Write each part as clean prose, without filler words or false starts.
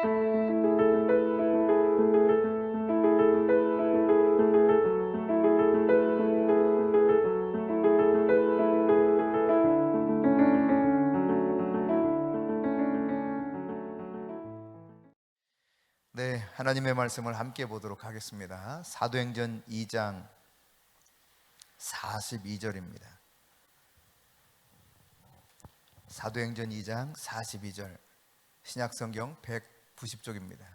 네, 하나님의 말씀을 함께 보도록 하겠습니다. 사도행전 2장 42절입니다. 사도행전 2장 42절, 신약성경 190쪽입니다.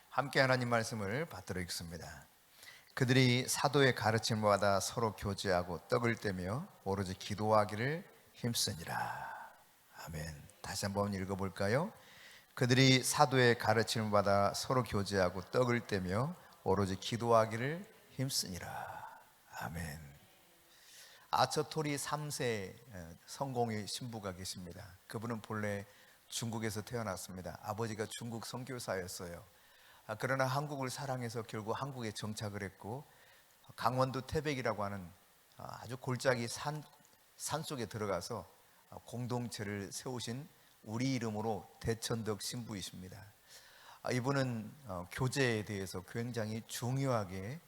함께 하나님 말씀을 받들어 읽습니다. 그들이 사도의 가르침을 받아 서로 교제하고 떡을 떼며 오로지 기도하기를 힘쓰니라. 아멘. 다시 한번 읽어볼까요? 그들이 사도의 가르침을 받아 서로 교제하고 떡을 떼며 오로지 기도하기를 힘쓰니라. 아멘. 아처토리 3세 성공의 신부가 계십니다. 그분은 본래 중국에서 태어났습니다. 아버지가 중국 선교사였어요. 그러나 한국을 사랑해서 결국 한국에 정착을 했고, 강원도 태백이라고 하는 아주 골짜기 산 속에 들어가서 공동체를 세우신 우리 이름으로 대천덕 신부이십니다. 이분은 교제에 대해서 굉장히 중요하게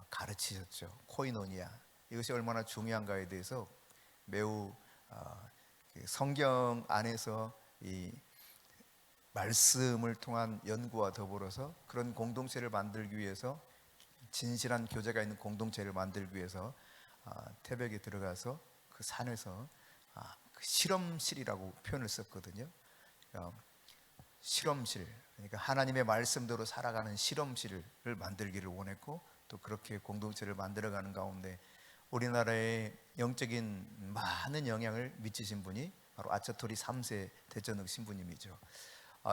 가르치셨죠. 코이노니아, 이것이 얼마나 중요한가에 대해서 매우 성경 안에서 이 말씀을 통한 연구와 더불어서 그런 공동체를 만들기 위해서, 진실한 교제가 있는 공동체를 만들기 위해서 태백에 들어가서 그 산에서 그 실험실이라고 표현을 썼거든요. 실험실, 그러니까 하나님의 말씀대로 살아가는 실험실을 만들기를 원했고, 또 그렇게 공동체를 만들어가는 가운데 우리나라에 영적인 많은 영향을 미치신 분이 바로 아처토리 3세 대전흑 신부님이죠.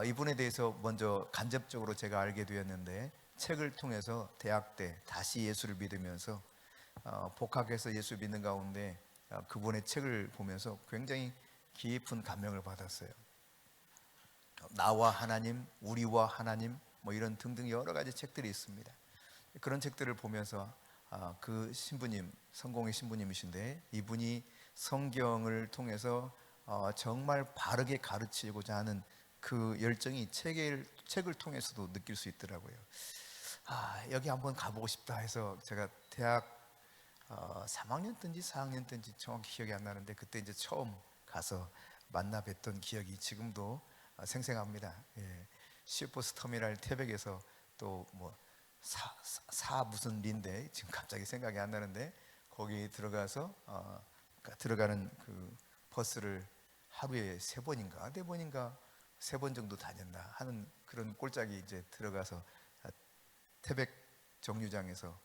이분에 대해서 먼저 간접적으로 제가 알게 되었는데, 책을 통해서 대학 때 다시 예수를 믿으면서 복학해서 예수 믿는 가운데 그분의 책을 보면서 굉장히 깊은 감명을 받았어요. 나와 하나님, 우리와 하나님, 뭐 이런 등등 여러 가지 책들이 있습니다. 그런 책들을 보면서 그 신부님, 성공의 신부님이신데, 이분이 성경을 통해서 정말 바르게 가르치고자 하는 그 열정이 책을 통해서도 느낄 수 있더라고요. 여기 한번 가보고 싶다 해서 제가 대학 3학년 땐지 4학년 땐지 정확히 기억이 안 나는데, 그때 이제 처음 가서 만나 뵀던 기억이 지금도 생생합니다. 시외버스 터미널 태백에서 또 뭐 사 무슨 리인데 지금 갑자기 생각이 안 나는데, 거기 들어가서 들어가는 그 버스를 하루에 3번인가 4번인가 3번 정도 다녔나 하는 그런 꼴짝이 이제 들어가서 태백 정류장에서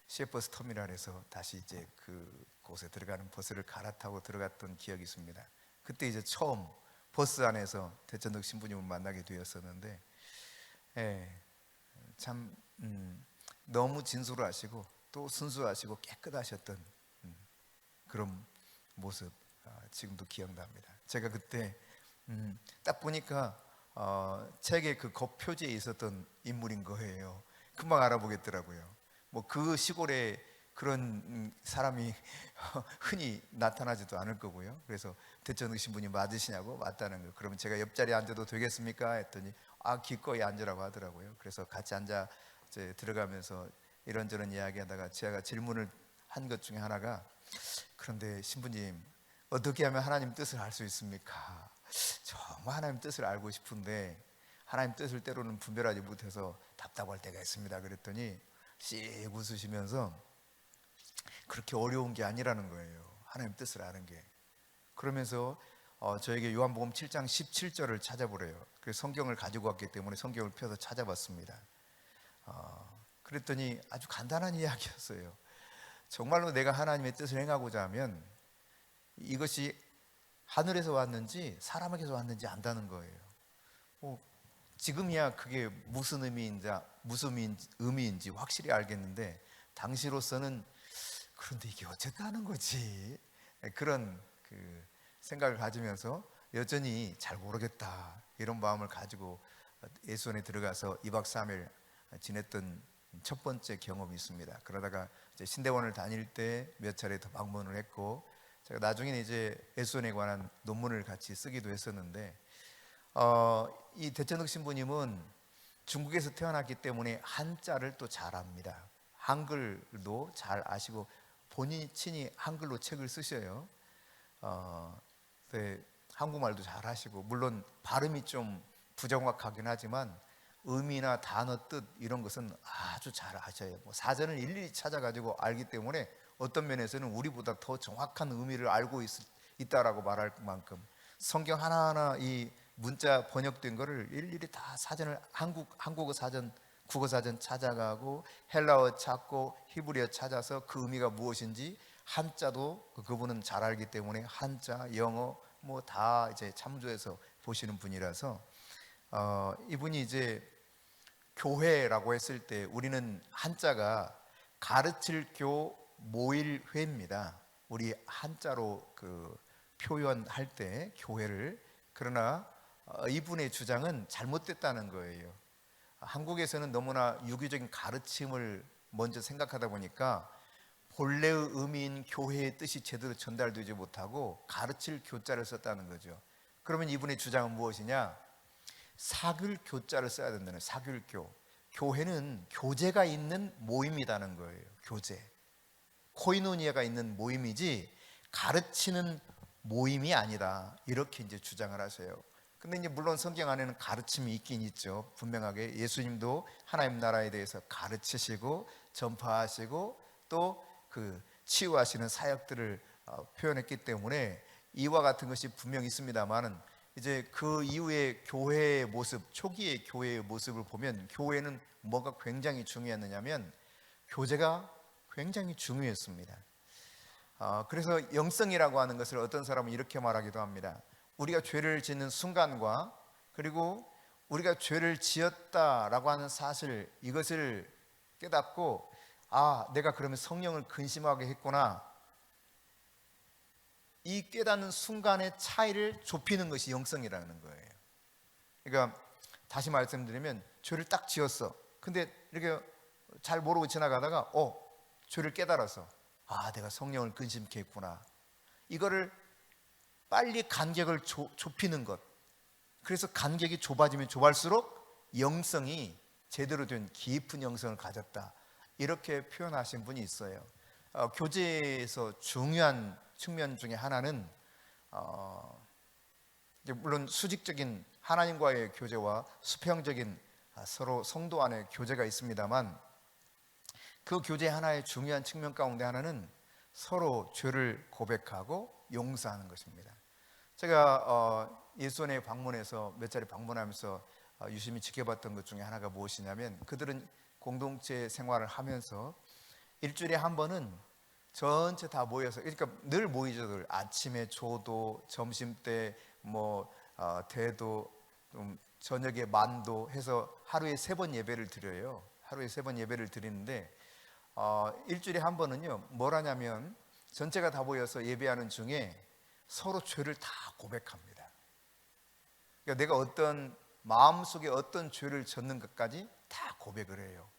시외버스 터미널에서 다시 이제 그곳에 들어가는 버스를 갈아타고 들어갔던 기억이 있습니다. 그때 이제 처음 버스 안에서 대천덕 신부님을 만나게 되었었는데, 참 너무 진솔하시고 또 순수하시고 깨끗하셨던 그런 모습 지금도 기억납니다. 제가 그때 딱 보니까 책의 그 겉표지에 있었던 인물인 거예요. 금방 알아보겠더라고요. 뭐 그 시골에 그런 사람이 흔히 나타나지도 않을 거고요. 그래서 대천덕 신부님 맞으시냐고, 맞다는 거. 그러면 제가 옆자리에 앉아도 되겠습니까? 했더니 기꺼이 앉으라고 하더라고요. 그래서 같이 앉아 이제 들어가면서 이런저런 이야기하다가 제가 질문을 한 것 중에 하나가, 그런데 신부님, 어떻게 하면 하나님 뜻을 알 수 있습니까? 정말 하나님 뜻을 알고 싶은데 하나님 뜻을 때로는 분별하지 못해서 답답할 때가 있습니다. 그랬더니 씩 웃으시면서 그렇게 어려운 게 아니라는 거예요, 하나님 뜻을 아는 게. 그러면서 저에게 요한복음 7장 17절을 찾아보래요. 그래서 성경을 가지고 왔기 때문에 성경을 펴서 찾아봤습니다. 그랬더니 아주 간단한 이야기였어요. 정말로 내가 하나님의 뜻을 행하고자 하면 이것이 하늘에서 왔는지 사람에게서 왔는지 안다는 거예요. 지금이야 그게 무슨 의미인지 확실히 알겠는데, 당시로서는 그런데 이게 어쨌다 하는 거지, 그런 생각을 가지면서 여전히 잘 모르겠다 이런 마음을 가지고 예수원에 들어가서 2박 3일 지냈던 첫 번째 경험이 있습니다. 그러다가 이제 신대원을 다닐 때 몇 차례 더 방문을 했고, 제가 나중에는 이제 에손에 관한 논문을 같이 쓰기도 했었는데, 이 대천득 신부님은 중국에서 태어났기 때문에 한자를 또 잘 압니다. 한글도 잘 아시고 본인이 친히 한글로 책을 쓰셔요. 네, 한국말도 잘 하시고, 물론 발음이 좀 부정확하긴 하지만 의미나 단어 뜻 이런 것은 아주 잘 아셔요. 뭐 사전을 일일이 찾아가지고 알기 때문에 어떤 면에서는 우리보다 더 정확한 의미를 알고 있다라고 말할 만큼 성경 하나하나 이 문자 번역된 거를 일일이 다 사전을 한국어 사전, 국어 사전 찾아가고 헬라어 찾고 히브리어 찾아서 그 의미가 무엇인지 한자도 그분은 잘 알기 때문에 한자, 영어 뭐 다 이제 참조해서 보시는 분이라서 이분이 이제 교회라고 했을 때 우리는 한자가 가르칠 교 모일 회입니다. 우리 한자로 그 표현할 때 교회를. 그러나 이분의 주장은 잘못됐다는 거예요. 한국에서는 너무나 유교적인 가르침을 먼저 생각하다 보니까 본래의 의미인 교회의 뜻이 제대로 전달되지 못하고 가르칠 교자를 썼다는 거죠. 그러면 이분의 주장은 무엇이냐? 사귤 교자를 써야 된다는, 사귤교. 교회는 교제가 있는 모임이라는 거예요. 교제, 코이노니아가 있는 모임이지 가르치는 모임이 아니다, 이렇게 이제 주장을 하세요. 근데 이제 물론 성경 안에는 가르침이 있긴 있죠. 분명하게 예수님도 하나님 나라에 대해서 가르치시고 전파하시고 또 그 치유하시는 사역들을 표현했기 때문에 이와 같은 것이 분명히 있습니다만은, 이제 그 이후에 교회의 모습, 초기의 교회의 모습을 보면 교회는 뭐가 굉장히 중요했느냐면 교제가 굉장히 중요했습니다. 그래서 영성이라고 하는 것을 어떤 사람은 이렇게 말하기도 합니다. 우리가 죄를 짓는 순간과 그리고 우리가 죄를 지었다라고 하는 사실, 이것을 깨닫고 내가 그러면 성령을 근심하게 했구나, 이 깨닫는 순간의 차이를 좁히는 것이 영성이라는 거예요. 그러니까 다시 말씀드리면 죄를 딱 지었어. 근데 이렇게 잘 모르고 지나가다가 죄를 깨달아서 내가 성령을 근심케 했구나, 이거를 빨리 간격을 좁히는 것. 그래서 간격이 좁아지면 좁을수록 영성이 제대로 된 깊은 영성을 가졌다, 이렇게 표현하신 분이 있어요. 교제에서 중요한 측면 중에 하나는 물론 수직적인 하나님과의 교제와 수평적인 서로 성도 안의 교제가 있습니다만, 그 교제 하나의 중요한 측면 가운데 하나는 서로 죄를 고백하고 용서하는 것입니다. 제가 예수원에 방문해서 몇 차례 방문하면서 유심히 지켜봤던 것 중에 하나가 무엇이냐면, 그들은 공동체 생활을 하면서 일주일에 한 번은 전체 다 모여서, 그러니까 늘 모이죠. 늘 아침에 조도, 점심때 대도, 저녁에 만도 해서 하루에 3번 예배를 드려요. 하루에 3번 예배를 드리는데 일주일에 한 번은요, 뭘 하냐면 전체가 다 모여서 예배하는 중에 서로 죄를 다 고백합니다. 그러니까 내가 어떤 마음속에 어떤 죄를 졌는 것까지 다 고백을 해요.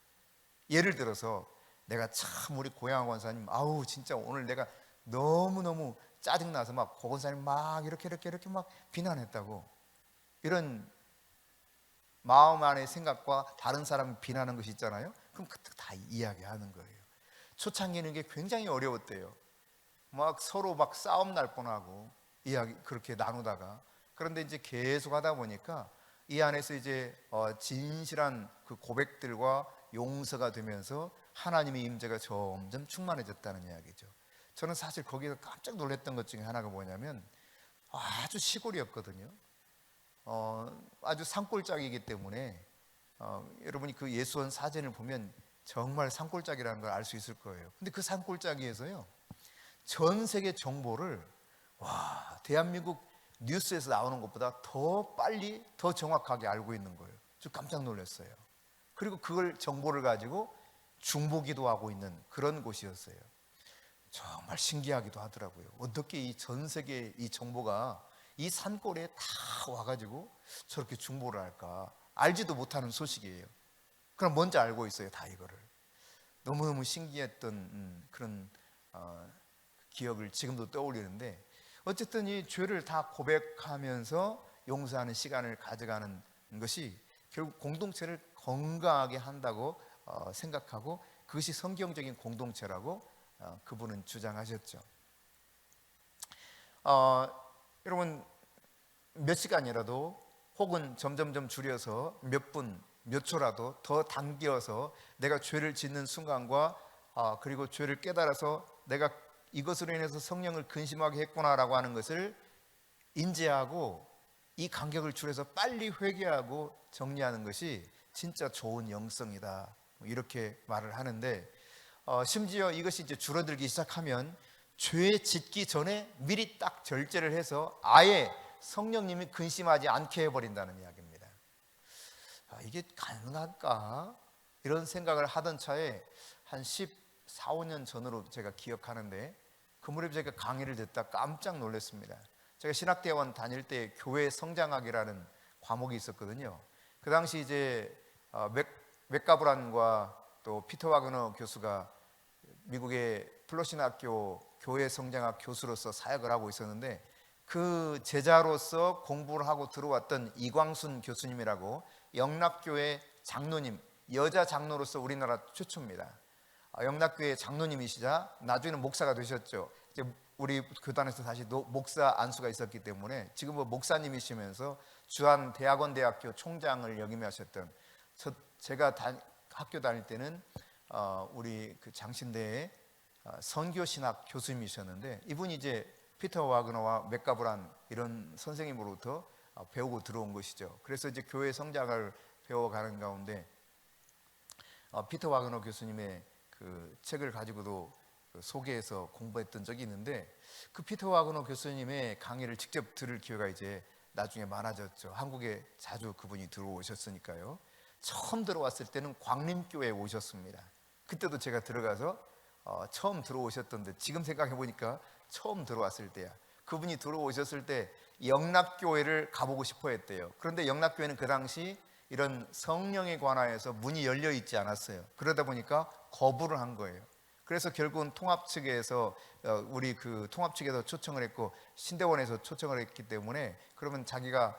예를 들어서 내가 참 우리 고향 권사님 진짜 오늘 내가 너무너무 짜증나서 막 고건사님 막 이렇게 막 비난했다고, 이런 마음 안의 생각과 다른 사람을 비난하는 것이 있잖아요. 그럼 그때 다 이야기하는 거예요. 초창기는 게 굉장히 어려웠대요. 막 서로 막 싸움 날 뻔하고 이야기 그렇게 나누다가, 그런데 이제 계속 하다 보니까 이 안에서 이제 진실한 그 고백들과 용서가 되면서 하나님의 임재가 점점 충만해졌다는 이야기죠. 저는 사실 거기서 깜짝 놀랐던 것 중에 하나가 뭐냐면, 아주 시골이었거든요. 아주 산골짜기이기 때문에 여러분이 그 예수원 사진을 보면 정말 산골짜기라는 걸 알 수 있을 거예요. 근데 그 산골짜기에서요, 전 세계 정보를 대한민국 뉴스에서 나오는 것보다 더 빨리 더 정확하게 알고 있는 거예요. 좀 깜짝 놀랐어요. 그리고 그걸 정보를 가지고 중보기도 하고 있는 그런 곳이었어요. 정말 신기하기도 하더라고요. 어떻게 이 전 세계 이 정보가 이 산골에 다 와가지고 저렇게 중보를 할까? 알지도 못하는 소식이에요. 그럼 뭔지 알고 있어요, 다 이거를. 너무너무 신기했던 그런 기억을 지금도 떠올리는데, 어쨌든 이 죄를 다 고백하면서 용서하는 시간을 가져가는 것이 결국 공동체를 건강하게 한다고 생각하고, 그것이 성경적인 공동체라고 그분은 주장하셨죠. 여러분, 몇 시간이라도 혹은 점점점 줄여서 몇 분, 몇 초라도 더 당겨서 내가 죄를 짓는 순간과 그리고 죄를 깨달아서 내가 이것으로 인해서 성령을 근심하게 했구나라고 하는 것을 인지하고 이 간격을 줄여서 빨리 회개하고 정리하는 것이 진짜 좋은 영성이다, 이렇게 말을 하는데, 심지어 이것이 이제 줄어들기 시작하면 죄 짓기 전에 미리 딱 절제를 해서 아예 성령님이 근심하지 않게 해버린다는 이야기입니다. 이게 가능할까? 이런 생각을 하던 차에 한 14, 15년 전으로 제가 기억하는데, 그 무렵 제가 강의를 듣다 깜짝 놀랐습니다. 제가 신학대원 다닐 때 교회 성장학이라는 과목이 있었거든요. 그 당시 이제 맥가브란과 또 피터 와그너 교수가 미국의 플러신 학교 교회 성장학 교수로서 사역을 하고 있었는데, 그 제자로서 공부를 하고 들어왔던 이광순 교수님이라고 영락교회 장로님, 여자 장로로서 우리나라 최초입니다. 영락교회 장로님이시자 나중에는 목사가 되셨죠. 이제 우리 교단에서 다시 목사 안수가 있었기 때문에 지금은 목사님이시면서 주한 대학원 대학교 총장을 역임하셨던, 제가 학교 다닐 때는 우리 그 장신대의 선교신학 교수님이셨는데, 이분이 이제 피터 와그너와 맥가브란 이런 선생님으로부터 배우고 들어온 것이죠. 그래서 이제 교회 성장을 배워가는 가운데 피터 와그너 교수님의 그 책을 가지고도 소개해서 공부했던 적이 있는데, 그 피터 와그너 교수님의 강의를 직접 들을 기회가 이제 나중에 많아졌죠. 한국에 자주 그분이 들어오셨으니까요. 처음 들어왔을 때는 광림교회에 오셨습니다. 그때도 제가 들어가서 처음 들어오셨던데, 지금 생각해 보니까 처음 들어왔을 때야. 그분이 들어오셨을 때 영락교회를 가보고 싶어 했대요. 그런데 영락교회는 그 당시 이런 성령에 관하여서 문이 열려 있지 않았어요. 그러다 보니까 거부를 한 거예요. 그래서 결국은 통합 측에서 우리 그 통합 측에서 초청을 했고 신대원에서 초청을 했기 때문에, 그러면 자기가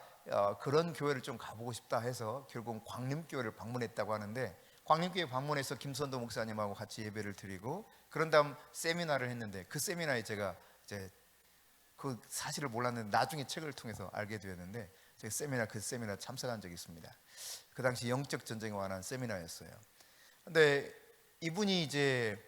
그런 교회를 좀 가보고 싶다 해서 결국은 광림교회를 방문했다고 하는데, 광림교회 방문해서 김선도 목사님하고 같이 예배를 드리고 그런 다음 세미나를 했는데, 그 세미나에 제가 이제 그 사실을 몰랐는데 나중에 책을 통해서 알게 되었는데, 제가 그 세미나 참석한 적이 있습니다. 그 당시 영적 전쟁에 관한 세미나였어요. 근데 이분이 이제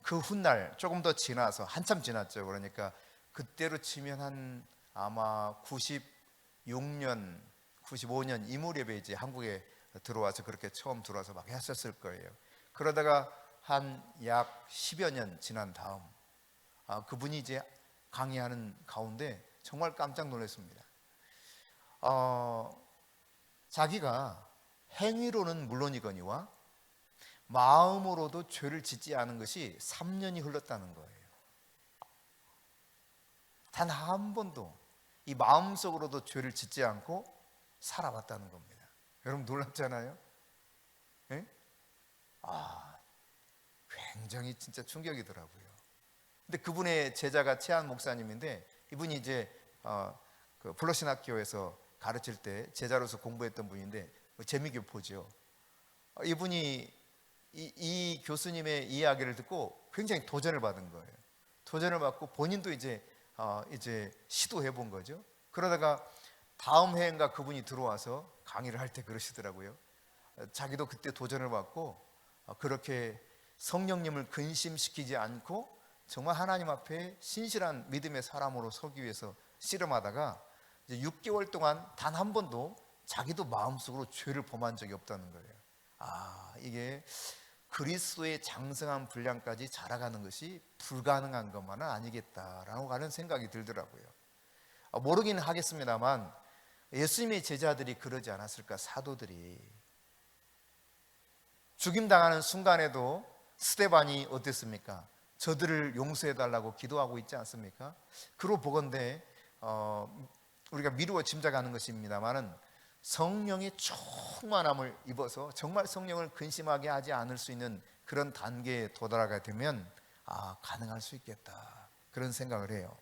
그 훗날 조금 더 지나서, 한참 지났죠. 그러니까 그때로 치면 한 아마 96년, 95년 이 무렵에 이제 한국에 들어와서 그렇게 처음 들어와서 막 했었을 거예요. 그러다가 한 약 10여 년 지난 다음 그분이 이제 강의하는 가운데 정말 깜짝 놀랐습니다. 자기가 행위로는 물론이거니와 마음으로도 죄를 짓지 않은 것이 3년이 흘렀다는 거예요. 단 한 번도 이 마음속으로도 죄를 짓지 않고 살아왔다는 겁니다. 여러분 놀랍잖아요? 예? 굉장히 진짜 충격이더라고요. 근데 그분의 제자가 최한 목사님인데, 이분이 이제 그 플러신 학교에서 가르칠 때 제자로서 공부했던 분인데 재미교포죠. 이분이 이 교수님의 이야기를 듣고 굉장히 도전을 받은 거예요. 도전을 받고 본인도 이제 시도해 본 거죠. 그러다가 다음 해인가 그분이 들어와서 강의를 할 때 그러시더라고요. 자기도 그때 도전을 받고 그렇게 성령님을 근심시키지 않고 정말 하나님 앞에 신실한 믿음의 사람으로 서기 위해서 씨름하다가 이제 6개월 동안 단 한 번도 자기도 마음속으로 죄를 범한 적이 없다는 거예요. 이게 그리스도의 장성한 분량까지 자라가는 것이 불가능한 것만은 아니겠다라고 하는 생각이 들더라고요. 모르긴 하겠습니다만 예수님의 제자들이 그러지 않았을까. 사도들이 죽임당하는 순간에도 스데반이 어땠습니까? 저들을 용서해달라고 기도하고 있지 않습니까? 그러고 보건대 우리가 미루어 짐작하는 것입니다만은 성령의 충만함을 입어서 정말 성령을 근심하게 하지 않을 수 있는 그런 단계에 도달하게 되면 가능할 수 있겠다, 그런 생각을 해요.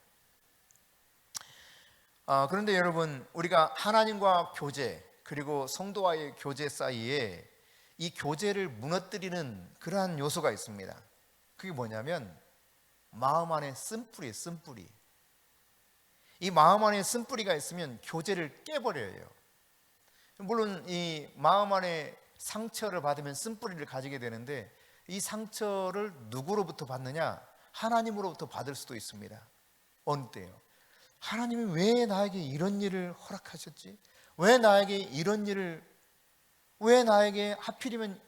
그런데 여러분, 우리가 하나님과 교제 그리고 성도와의 교제 사이에 이 교제를 무너뜨리는 그러한 요소가 있습니다. 그게 뭐냐면 마음 안에 쓴뿌리예요. 쓴뿌리. 이 마음 안에 쓴뿌리가 있으면 교제를 깨버려요. 물론 이 마음 안에 상처를 받으면 쓴뿌리를 가지게 되는데, 이 상처를 누구로부터 받느냐? 하나님으로부터 받을 수도 있습니다. 어느 때요? 하나님이 왜 나에게 이런 일을 허락하셨지? 왜 나에게 이런 일을, 왜 나에게 하필이면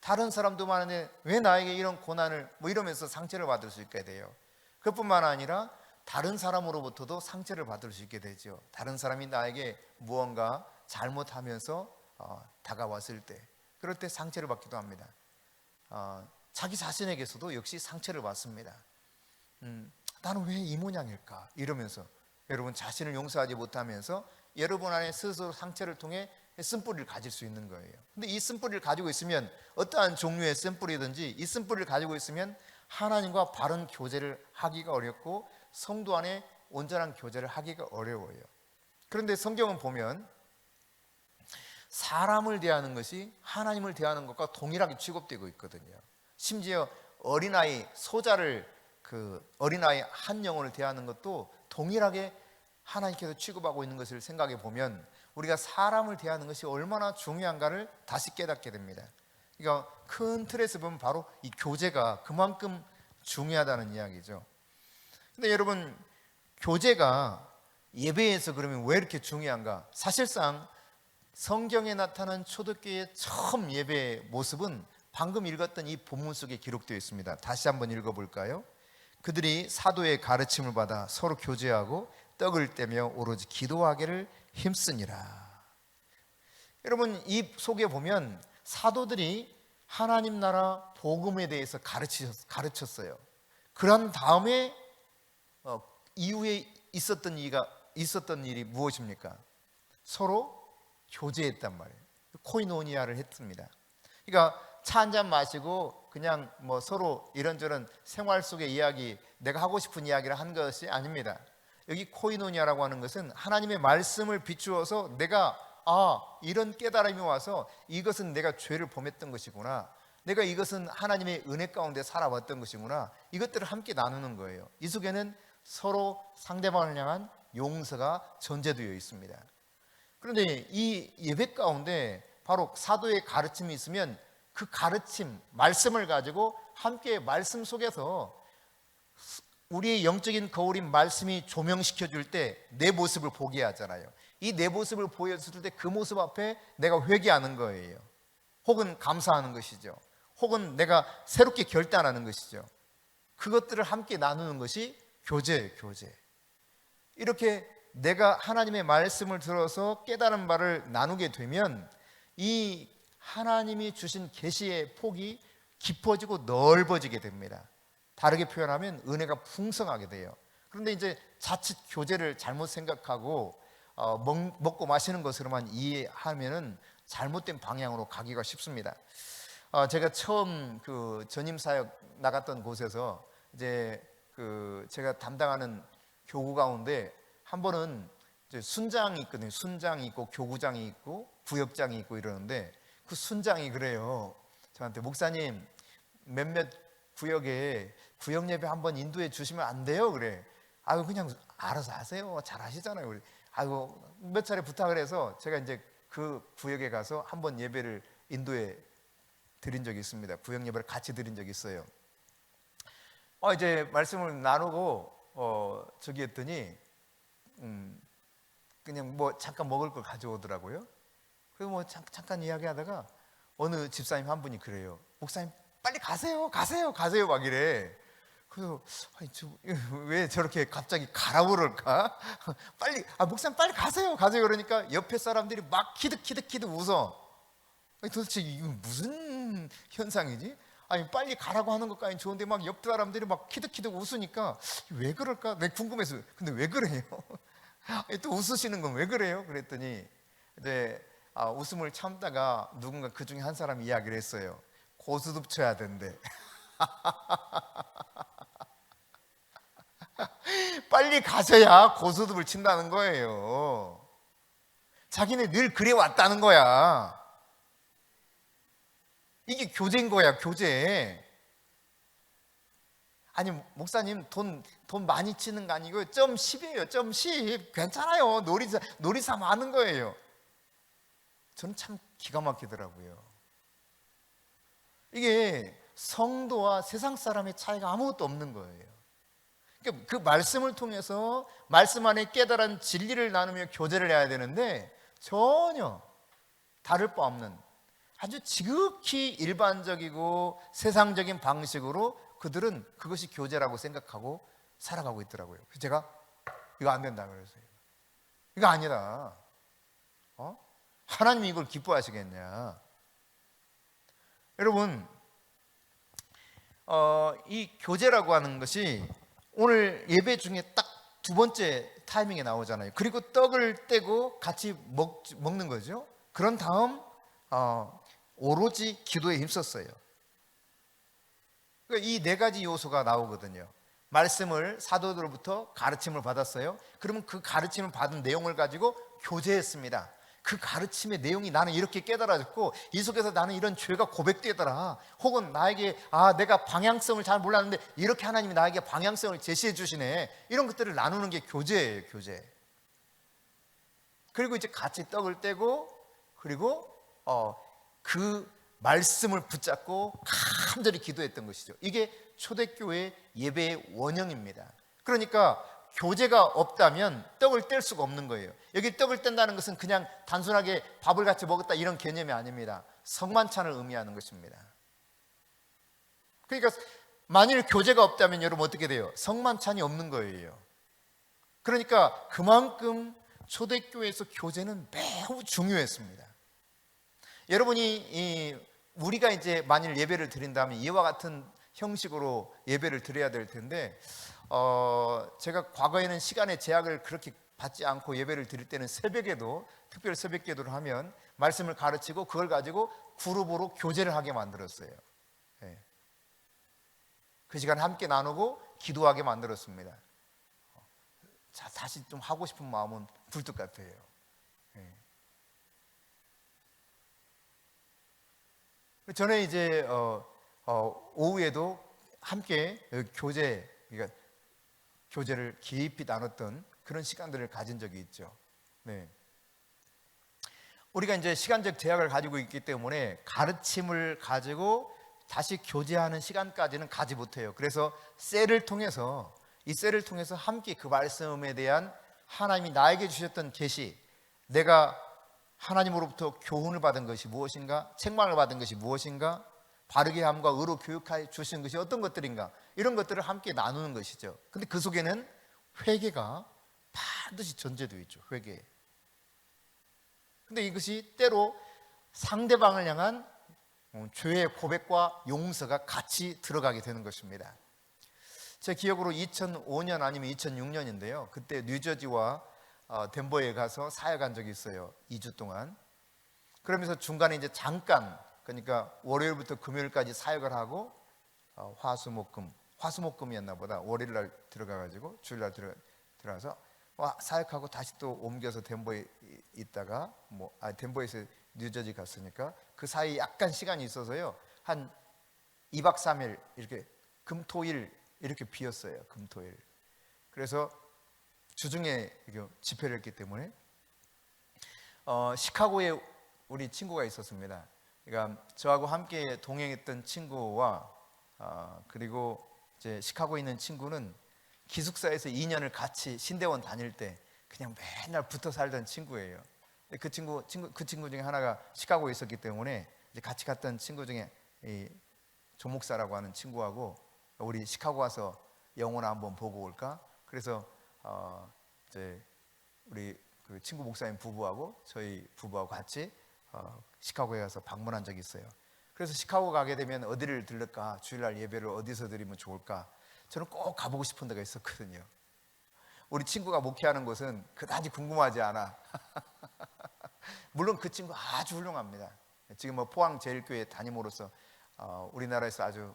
다른 사람도 많은데 왜 나에게 이런 고난을, 이러면서 상처를 받을 수 있게 돼요. 그뿐만 아니라 다른 사람으로부터도 상처를 받을 수 있게 되죠. 다른 사람이 나에게 무언가 잘못하면서 다가왔을 때, 그럴 때 상처를 받기도 합니다. 자기 자신에게서도 역시 상처를 받습니다. 나는 왜 이 모양일까? 이러면서 여러분 자신을 용서하지 못하면서 여러분 안에 스스로 상처를 통해 쓴뿌리를 가질 수 있는 거예요. 근데 이 쓴뿌리를 가지고 있으면, 어떠한 종류의 쓴뿌리든지 이 쓴뿌리를 가지고 있으면 하나님과 바른 교제를 하기가 어렵고 성도 안에 온전한 교제를 하기가 어려워요. 그런데 성경은 보면 사람을 대하는 것이 하나님을 대하는 것과 동일하게 취급되고 있거든요. 심지어 어린아이, 소자를, 어린아이 한 영혼을 대하는 것도 동일하게 하나님께서 취급하고 있는 것을 생각해 보면 우리가 사람을 대하는 것이 얼마나 중요한가를 다시 깨닫게 됩니다. 그러니까 큰 틀에서 보면 바로 이 교제가 그만큼 중요하다는 이야기죠. 근데 여러분, 교제가 예배에서 그러면 왜 이렇게 중요한가? 사실상 성경에 나타난 초대교회의 처음 예배의 모습은 방금 읽었던 이 본문 속에 기록되어 있습니다. 다시 한번 읽어볼까요? 그들이 사도의 가르침을 받아 서로 교제하고 떡을 떼며 오로지 기도하기를 힘쓰니라. 여러분, 이 속에 보면 사도들이 하나님 나라 복음에 대해서 가르쳤어요. 그런 다음에 이후에 있었던 일이 무엇입니까? 서로 교제했단 말이에요. 코이노니아를 했습니다. 그러니까 차 한잔 마시고 그냥 서로 이런저런 생활 속의 이야기, 내가 하고 싶은 이야기를 한 것이 아닙니다. 여기 코이노니아라고 하는 것은 하나님의 말씀을 비추어서 내가 이런 깨달음이 와서 이것은 내가 죄를 범했던 것이구나, 내가 이것은 하나님의 은혜 가운데 살아왔던 것이구나, 이것들을 함께 나누는 거예요. 이 속에는 서로 상대방을 향한 용서가 전제되어 있습니다. 그런데 이 예배 가운데 바로 사도의 가르침이 있으면 그 가르침, 말씀을 가지고 함께 말씀 속에서 우리의 영적인 거울인 말씀이 조명시켜 줄 때 내 모습을 보게 하잖아요. 이 내 모습을 보여줄 때 그 모습 앞에 내가 회개하는 거예요. 혹은 감사하는 것이죠. 혹은 내가 새롭게 결단하는 것이죠. 그것들을 함께 나누는 것이 교제예요. 교제. 이렇게 내가 하나님의 말씀을 들어서 깨달은 바를 나누게 되면 이 하나님이 주신 계시의 폭이 깊어지고 넓어지게 됩니다. 다르게 표현하면 은혜가 풍성하게 돼요. 그런데 이제 자칫 교제를 잘못 생각하고 먹고 마시는 것으로만 이해하면은 잘못된 방향으로 가기가 쉽습니다. 제가 처음 전임 사역 나갔던 곳에서 이제 제가 담당하는 교구 가운데 한 번은 이제 순장이 있거든요. 순장이 있고 교구장이 있고 부역장이 있고 이러는데 그 순장이 그래요. 저한테, 목사님 몇몇 구역에 구역 예배 한번 인도해 주시면 안 돼요? 그래. 그냥 알아서 하세요. 잘 하시잖아요. 그래. 몇 차례 부탁을 해서 제가 이제 그 구역에 가서 한번 예배를 인도해 드린 적이 있습니다. 구역 예배를 같이 드린 적이 있어요. 이제 말씀을 나누고 저기 했더니 그냥 잠깐 먹을 걸 가져오더라고요. 그래서 잠깐 이야기하다가 어느 집사님 한 분이 그래요. 목사님 빨리 가세요 막 이래. 그래서 왜 저렇게 갑자기 가라고 그럴까? 빨리 목사님 빨리 가세요 그러니까 옆에 사람들이 막 키득키득 웃어. 도대체 이거 무슨 현상이지? 빨리 가라고 하는 것까지는 좋은데 막 옆 사람들이 막 키득키득 웃으니까 왜 그럴까? 내가 궁금해서. 근데 왜 그래요? 또 웃으시는 건 왜 그래요? 그랬더니 이제 웃음을 참다가 누군가 그 중에 한 사람이 이야기를 했어요. 고수습 쳐야 된대. 빨리 가셔야 고수습을 친다는 거예요. 자기네 늘 그래 왔다는 거야. 이게 교제인 거야, 교제. 아니, 목사님 돈 많이 치는 거 아니고 점 10이에요. 점 10. 괜찮아요. 놀이사 많은 거예요. 저는 참 기가 막히더라고요. 이게 성도와 세상 사람의 차이가 아무것도 없는 거예요. 그러니까 그 말씀을 통해서 말씀 안에 깨달은 진리를 나누며 교제를 해야 되는데 전혀 다를 바 없는 아주 지극히 일반적이고 세상적인 방식으로 그들은 그것이 교제라고 생각하고 살아가고 있더라고요. 그래서 제가 이거 안 된다 그랬어요. 이거 아니다. 하나님이 이걸 기뻐하시겠냐. 여러분, 이 교제라고 하는 것이 오늘 예배 중에 딱 두 번째 타이밍에 나오잖아요. 그리고 떡을 떼고 같이 먹는 거죠. 그런 다음 오로지 기도에 힘썼어요. 이 네 가지 요소가 나오거든요. 말씀을 사도들로부터 가르침을 받았어요. 그러면 그 가르침을 받은 내용을 가지고 교제했습니다. 그 가르침의 내용이 나는 이렇게 깨달아졌고 이 속에서 나는 이런 죄가 고백되더라. 혹은 나에게 내가 방향성을 잘 몰랐는데 이렇게 하나님이 나에게 방향성을 제시해 주시네. 이런 것들을 나누는 게 교제예요, 교제. 그리고 이제 같이 떡을 떼고 그리고 그 말씀을 붙잡고 간절히 기도했던 것이죠. 이게 초대교회 예배의 원형입니다. 그러니까 교제가 없다면 떡을 뗄 수가 없는 거예요. 여기 떡을 뗀다는 것은 그냥 단순하게 밥을 같이 먹었다 이런 개념이 아닙니다. 성만찬을 의미하는 것입니다. 그러니까 만일 교제가 없다면 여러분 어떻게 돼요? 성만찬이 없는 거예요. 그러니까 그만큼 초대교회에서 교제는 매우 중요했습니다. 여러분이 우리가 이제 만일 예배를 드린다면 이와 같은 형식으로 예배를 드려야 될 텐데 제가 과거에는 시간의 제약을 그렇게 받지 않고 예배를 드릴 때는 새벽에도 특별 새벽 기도를 하면 말씀을 가르치고 그걸 가지고 그룹으로 교제를 하게 만들었어요. 네. 그 시간 함께 나누고 기도하게 만들었습니다. 자, 다시 좀 하고 싶은 마음은 굴뚝 같아요. 네. 전에 이제 오후에도 함께 그러니까 교제를 깊이 나눴던 그런 시간들을 가진 적이 있죠. 네. 우리가 이제 시간적 제약을 가지고 있기 때문에 가르침을 가지고 다시 교제하는 시간까지는 가지 못해요. 그래서 이 셀을 통해서 함께 그 말씀에 대한 하나님이 나에게 주셨던 계시, 내가 하나님으로부터 교훈을 받은 것이 무엇인가, 책망을 받은 것이 무엇인가, 바르게 함과 의로 교육하여 주신 것이 어떤 것들인가, 이런 것들을 함께 나누는 것이죠. 근데 그 속에는 회개가 반드시 존재되어 있죠. 회개. 근데 이것이 때로 상대방을 향한 죄의 고백과 용서가 같이 들어가게 되는 것입니다. 제 기억으로 2005년 아니면 2006년인데요. 그때 뉴저지와 덴버에 가서 사역한 적이 있어요. 2주 동안. 그러면서 중간에 이제 잠깐, 그러니까 월요일부터 금요일까지 사역을 하고 화수목금이었나 보다. 월요일날 들어가가지고 주일날 들어가서 사역하고 다시 또 옮겨서 덴버에 있다가 덴버에서 뉴저지 갔으니까 그 사이 약간 시간이 있어서요. 한 2박 3일 이렇게 금토일 이렇게 비었어요. 금토일. 그래서 주중에 집회를 했기 때문에 시카고에 우리 친구가 있었습니다. 그러니까 저하고 함께 동행했던 친구와 그리고 이제 시카고에 있는 친구는 기숙사에서 2년을 같이 신대원 다닐 때 그냥 맨날 붙어 살던 친구예요. 그 친구 중에 하나가 시카고에 있었기 때문에 이제 같이 갔던 친구 중에 이 조목사라고 하는 친구하고 우리 시카고 와서 영혼아 한번 보고 올까? 그래서 이제 우리 그 친구 목사님 부부하고 저희 부부하고 같이 시카고에 가서 방문한 적이 있어요. 그래서 시카고 가게 되면 어디를 들를까? 주일날 예배를 어디서 드리면 좋을까? 저는 꼭 가보고 싶은 데가 있었거든요. 우리 친구가 목회하는 곳은 그다지 궁금하지 않아. 물론 그 친구 아주 훌륭합니다. 지금 뭐 포항제일교회 담임으로서 우리나라에서 아주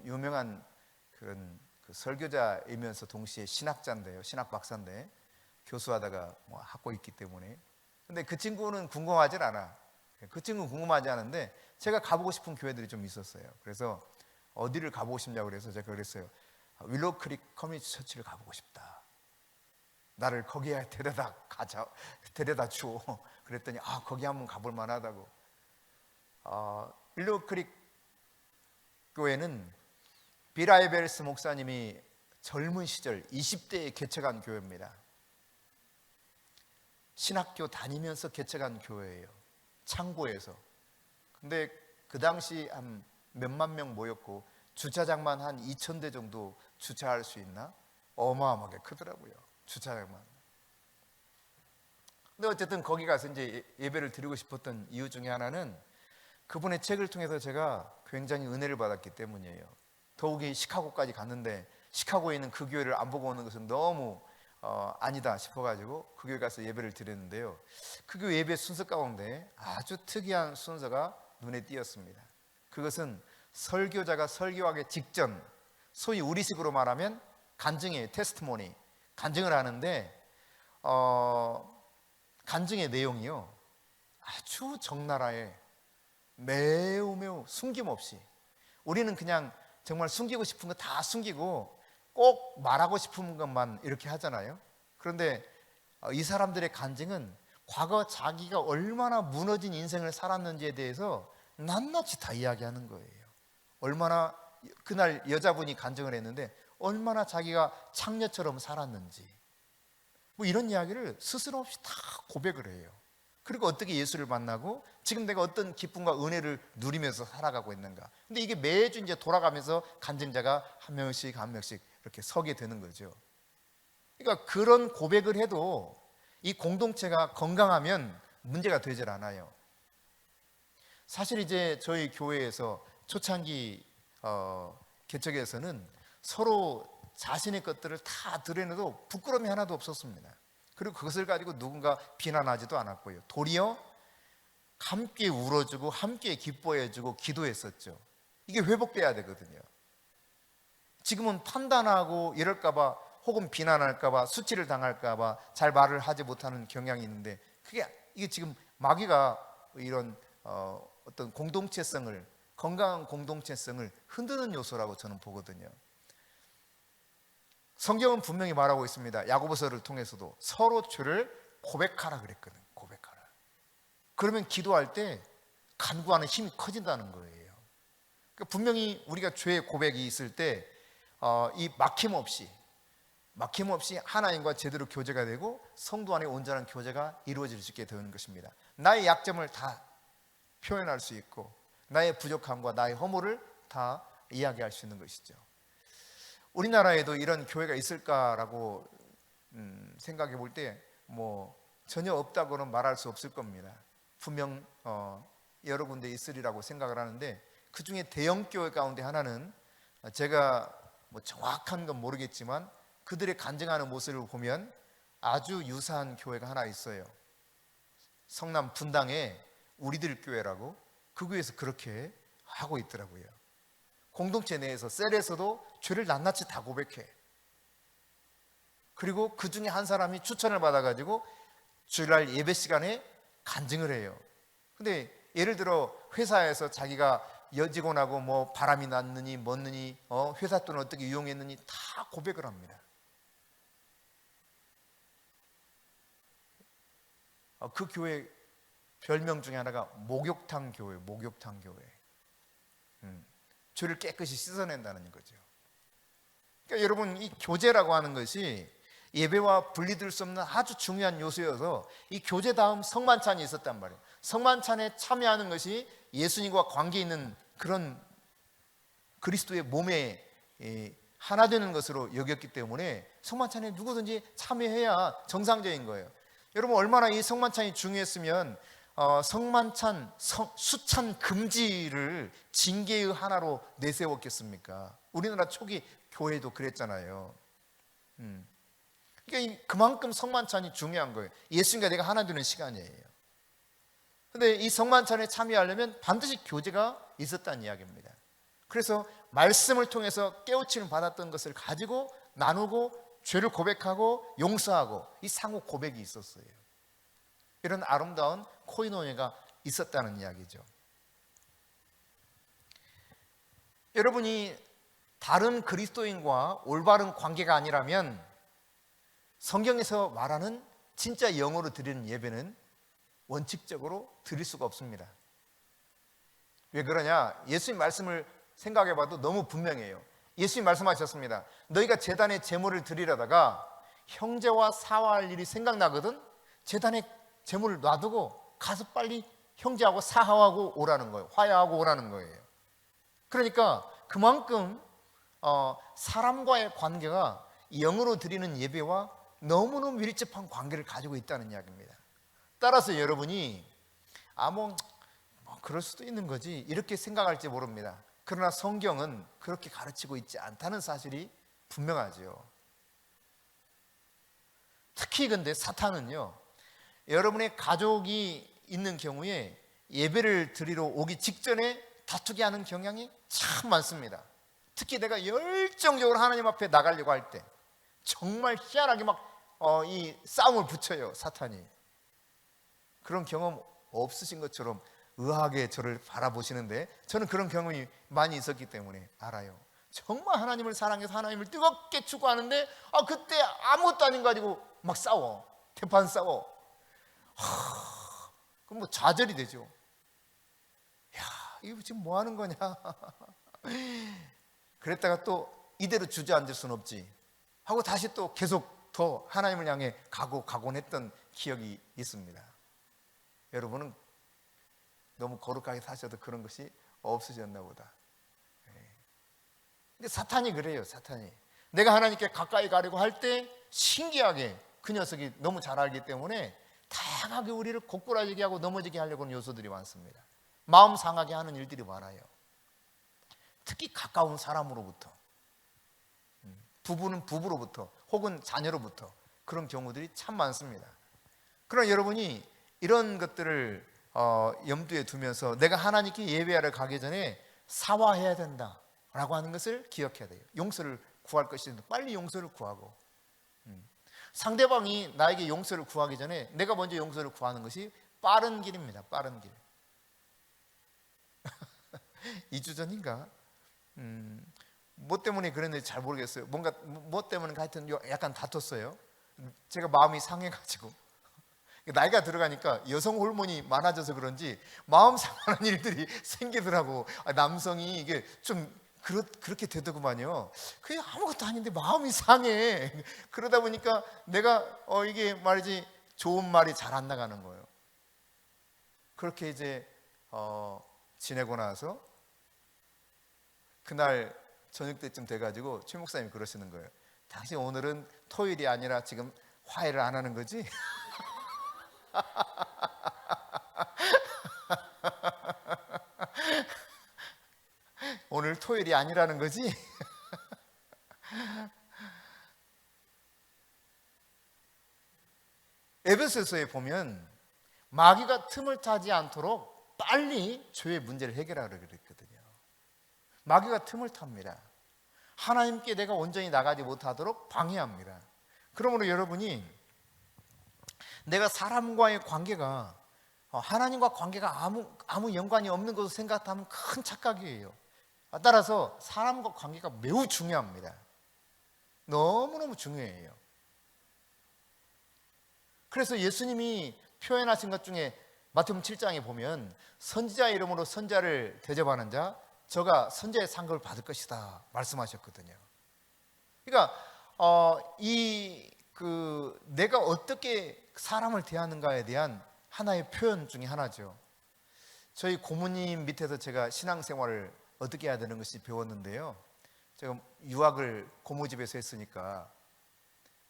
유명한 그런 그 설교자이면서 동시에 신학자인데요, 신학 박사인데 교수하다가 하고 있기 때문에. 근데 그 친구는 궁금하지 않아. 그 친구는 궁금하지 않은데 제가 가보고 싶은 교회들이 좀 있었어요. 그래서 어디를 가보고 싶냐고 그래서 제가 그랬어요. 윌로우 크릭 커뮤니티 처치를 가보고 싶다. 나를 거기에 데려다 줘. 그랬더니 거기 한번 가볼 만하다고. 윌로우 크릭 교회는 비라이벨스 목사님이 젊은 시절 20대에 개척한 교회입니다. 신학교 다니면서 개척한 교회예요. 창고에서. 근데 그 당시 한 몇만 명 모였고 주차장만 한 2,000대 정도 주차할 수 있나? 어마어마하게 크더라고요, 주차장만. 근데 어쨌든 거기 가서 이제 예배를 드리고 싶었던 이유 중에 하나는 그분의 책을 통해서 제가 굉장히 은혜를 받았기 때문이에요. 더욱이 시카고까지 갔는데 시카고에 있는 그 교회를 안 보고 오는 것은 너무 아니다 싶어가지고 그 교회 가서 예배를 드렸는데요. 그 교회 예배 순서 가운데 아주 특이한 순서가 눈에 띄었습니다. 그것은 설교자가 설교하기 직전, 소위 우리식으로 말하면 간증이에요. 테스트모니, 간증을 하는데 간증의 내용이요, 아주 적나라해. 매우 숨김없이. 우리는 그냥 정말 숨기고 싶은 거 다 숨기고 꼭 말하고 싶은 것만 이렇게 하잖아요. 그런데 이 사람들의 간증은 과거 자기가 얼마나 무너진 인생을 살았는지에 대해서 낱낱이 다 이야기하는 거예요. 얼마나 그날 여자분이 간증을 했는데 얼마나 자기가 창녀처럼 살았는지, 뭐 이런 이야기를 스스럼 없이 다 고백을 해요. 그리고 어떻게 예수를 만나고 지금 내가 어떤 기쁨과 은혜를 누리면서 살아가고 있는가. 근데 이게 매주 이제 돌아가면서 간증자가 한 명씩 한 명씩 이렇게 서게 되는 거죠. 그러니까 그런 고백을 해도 이 공동체가 건강하면 문제가 되질 않아요. 사실 이제 저희 교회에서 초창기 개척에서는 서로 자신의 것들을 다 드러내도 부끄러움이 하나도 없었습니다. 그리고 그것을 가지고 누군가 비난하지도 않았고요. 도리어 함께 울어주고 함께 기뻐해주고 기도했었죠. 이게 회복돼야 되거든요. 지금은 판단하고 이럴까봐, 혹은 비난할까봐, 수치를 당할까봐 잘 말을 하지 못하는 경향이 있는데, 이게 지금 마귀가 이런 어떤 공동체성을, 건강한 공동체성을 흔드는 요소라고 저는 보거든요. 성경은 분명히 말하고 있습니다. 야고보서를 통해서도 서로 죄를 고백하라 그랬거든요. 고백하라. 그러면 기도할 때 간구하는 힘이 커진다는 거예요. 그러니까 분명히 우리가 죄의 고백이 있을 때 이 막힘없이 하나님과 제대로 교제가 되고 성도 안에 온전한 교제가 이루어질 수 있게 되는 것입니다. 나의 약점을 다 표현할 수 있고 나의 부족함과 나의 허물을 다 이야기할 수 있는 것이죠. 우리나라에도 이런 교회가 있을까라고 생각해 볼 때 전혀 없다고는 말할 수 없을 겁니다. 분명 여러 군데 있으리라고 생각을 하는데, 그 중에 대형 교회 가운데 하나는 제가 정확한 건 모르겠지만 그들의 간증하는 모습을 보면 아주 유사한 교회가 하나 있어요. 성남 분당에 우리들 교회라고, 그 교회에서 그렇게 하고 있더라고요. 공동체 내에서 셀에서도 죄를 낱낱이 다 고백해. 그리고 그 중에 한 사람이 추천을 받아가지고 주일날 예배 시간에 간증을 해요. 근데 예를 들어 회사에서 자기가 여직원하고 바람이 났느니 뭐느니 회사 돈을 어떻게 이용했느니 다 고백을 합니다. 그 교회 별명 중에 하나가 목욕탕 교회, 목욕탕 교회. 죄를 깨끗이 씻어낸다는 거죠. 그러니까 여러분, 이 교제라고 하는 것이 예배와 분리될 수 없는 아주 중요한 요소여서 이 교제 다음 성만찬이 있었단 말이에요. 성만찬에 참여하는 것이 예수님과 관계 있는 그런 그리스도의 몸에 하나 되는 것으로 여겼기 때문에 성만찬에 누구든지 참여해야 정상적인 거예요. 여러분, 얼마나 이 성만찬이 중요했으면 성만찬 수찬 금지를 징계의 하나로 내세웠겠습니까? 우리나라 초기 교회도 그랬잖아요. 그러니까 그만큼 성만찬이 중요한 거예요. 예수님과 내가 하나 되는 시간이에요. 근데 이 성만찬에 참여하려면 반드시 교제가 있었다는 이야기입니다. 그래서 말씀을 통해서 깨우침을 받았던 것을 가지고 나누고 죄를 고백하고 용서하고 이 상호 고백이 있었어요. 이런 아름다운 코이노니아가 있었다는 이야기죠. 여러분이 다른 그리스도인과 올바른 관계가 아니라면 성경에서 말하는 진짜 영으로 드리는 예배는 원칙적으로 드릴 수가 없습니다. 왜 그러냐? 예수님 말씀을 생각해 봐도 너무 분명해요. 예수님 말씀하셨습니다. 너희가 제단에 제물을 드리려다가 형제와 사화할 일이 생각나거든? 제단에 제물을 놔두고 가서 빨리 형제하고 사화하고 오라는 거예요. 화해하고 오라는 거예요. 그러니까 그만큼 사람과의 관계가 영으로 드리는 예배와 너무너무 밀접한 관계를 가지고 있다는 이야기입니다. 따라서 여러분이 뭐 그럴 수도 있는 거지 이렇게 생각할지 모릅니다. 그러나 성경은 그렇게 가르치고 있지 않다는 사실이 분명하죠. 특히 근데 사탄은요, 여러분의 가족이 있는 경우에 예배를 드리러 오기 직전에 다투게 하는 경향이 참 많습니다. 특히 내가 열정적으로 하나님 앞에 나가려고 할 때 정말 희한하게 이 싸움을 붙여요, 사탄이. 그런 경험 없으신 것처럼 의아하게 저를 바라보시는데 저는 그런 경험이 많이 있었기 때문에 알아요. 정말 하나님을 사랑해서 하나님을 뜨겁게 추구하는데 그때 아무것도 아닌 거 가지고 막 싸워, 대판 싸워. 그럼 뭐 좌절이 되죠. 야, 이거 지금 뭐 하는 거냐. 그랬다가 또 이대로 주저앉을 수는 없지 하고 다시 또 계속 더 하나님을 향해 가곤 했던 기억이 있습니다. 여러분은 너무 거룩하게 사셔도 그런 것이 없으셨나 보다. 근데 사탄이 그래요. 사탄이 내가 하나님께 가까이 가려고 할 때 신기하게 그 녀석이 너무 잘 알기 때문에 다양하게 우리를 고꾸라지게 하고 넘어지게 하려고 하는 요소들이 많습니다. 마음 상하게 하는 일들이 많아요. 특히 가까운 사람으로부터, 부부는 부부로부터 혹은 자녀로부터 그런 경우들이 참 많습니다. 그러나 여러분이 이런 것들을 염두에 두면서 내가 하나님께 예배하러 가기 전에 사과해야 된다라고 하는 것을 기억해야 돼요. 용서를 구할 것이든 빨리 용서를 구하고, 상대방이 나에게 용서를 구하기 전에 내가 먼저 용서를 구하는 것이 빠른 길입니다. 빠른 길. 2주 전인가 뭐 때문에 그랬는지 잘 모르겠어요. 뭔가 뭐 때문에 하여튼 약간 다퉜어요. 제가 마음이 상해가지고 나이가 들어가니까 여성 호르몬이 많아져서 그런지 마음 상하는 일들이 생기더라고. 남성이 이게 좀 그렇게 되더구만요. 그게 아무것도 아닌데 마음이 상해. 그러다 보니까 내가 이게 말이지 좋은 말이 잘 안 나가는 거예요. 그렇게 이제 지내고 나서 그날 저녁 때쯤 돼가지고 최 목사님이 그러시는 거예요. 당신 오늘은 토요일이 아니라 지금 화해를 안 하는 거지? 오늘 토요일이 아니라는 거지? 에베소서에 보면 마귀가 틈을 타지 않도록 빨리 죄의 문제를 해결하라고 그랬거든요. 마귀가 틈을 탑니다. 하나님께 내가 온전히 나가지 못하도록 방해합니다. 그러므로 여러분이 내가 사람과의 관계가 하나님과 관계가 아무 연관이 없는 것으로 생각하면 큰 착각이에요. 따라서 사람과 관계가 매우 중요합니다. 너무너무 중요해요. 그래서 예수님이 표현하신 것 중에 마태복음 7장에 보면 선지자의 이름으로 선지자를 대접하는 자 저가 선지자의 상급을 받을 것이다 말씀하셨거든요. 그러니까 내가 어떻게 사람을 대하는가에 대한 하나의 표현 중에 하나죠. 저희 고모님 밑에서 제가 신앙생활을 어떻게 해야 되는 것이 배웠는데요. 제가 유학을 고모집에서 했으니까.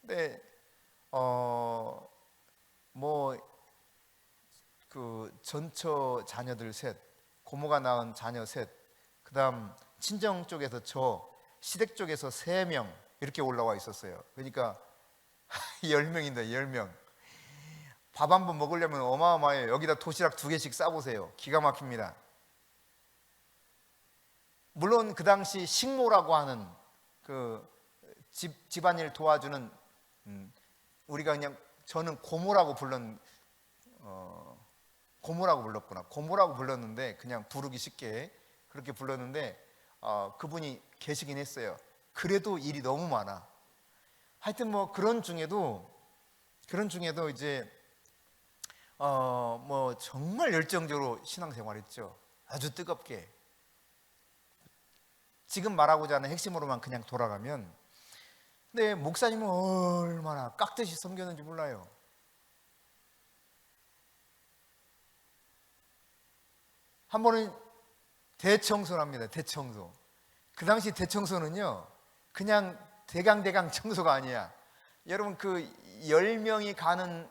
근데 전처 자녀들 셋, 고모가 낳은 자녀 셋, 그다음 친정 쪽에서 시댁 쪽에서 3명 이렇게 올라와 있었어요. 그러니까 10명인데 10명. 밥 한 번 먹으려면 어마어마해요. 여기다 도시락 2개씩 싸보세요. 기가 막힙니다. 물론 그 당시 식모라고 하는 그 집안일 도와주는 우리가 그냥 저는 고모라고 고모라고 불렀구나. 고모라고 불렀는데 그냥 부르기 쉽게 그렇게 불렀는데 그분이 계시긴 했어요. 그래도 일이 너무 많아. 하여튼 뭐 그런 중에도 이제 뭐 정말 열정적으로 신앙생활했죠. 아주 뜨겁게. 지금 말하고자 하는 핵심으로만 그냥 돌아가면, 근데 목사님은 얼마나 깍듯이 섬겼는지 몰라요. 한 번은 대청소를 합니다. 대청소. 그 당시 대청소는요 그냥 대강 청소가 아니야. 여러분 그 10명이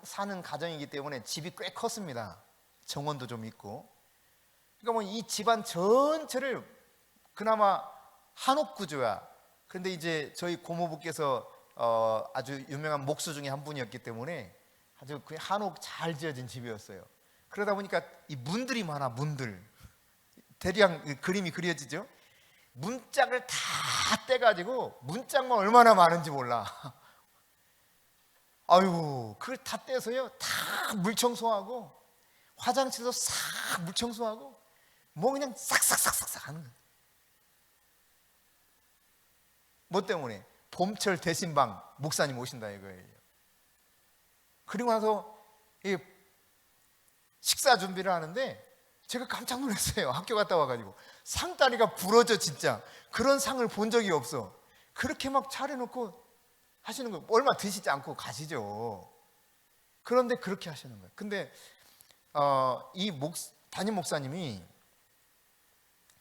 사는 가정이기 때문에 집이 꽤 컸습니다. 정원도 좀 있고. 그러니까 뭐 이 집안 전체를, 그나마 한옥 구조야. 근데 이제 저희 고모부께서 아주 유명한 목수 중에 한 분이었기 때문에 아주 그 한옥 잘 지어진 집이었어요. 그러다 보니까 이 문들이 많아. 문들 대략 그림이 그려지죠. 문짝을 다 떼가지고, 문짝만 얼마나 많은지 몰라. 아유, 그걸 다 떼서요 다 물청소하고, 화장실도 싹 물청소하고, 뭐 그냥 싹싹싹싹 하는 거예요. 뭐 때문에? 봄철 대신방 목사님 오신다 이거예요. 그리고 나서 이 식사 준비를 하는데 제가 깜짝 놀랐어요. 학교 갔다 와가지고 상다리가 부러져. 진짜 그런 상을 본 적이 없어. 그렇게 막 차려놓고 하시는 거예요. 얼마 드시지 않고 가시죠. 그런데 그렇게 하시는 거예요. 근데 담임 목사님이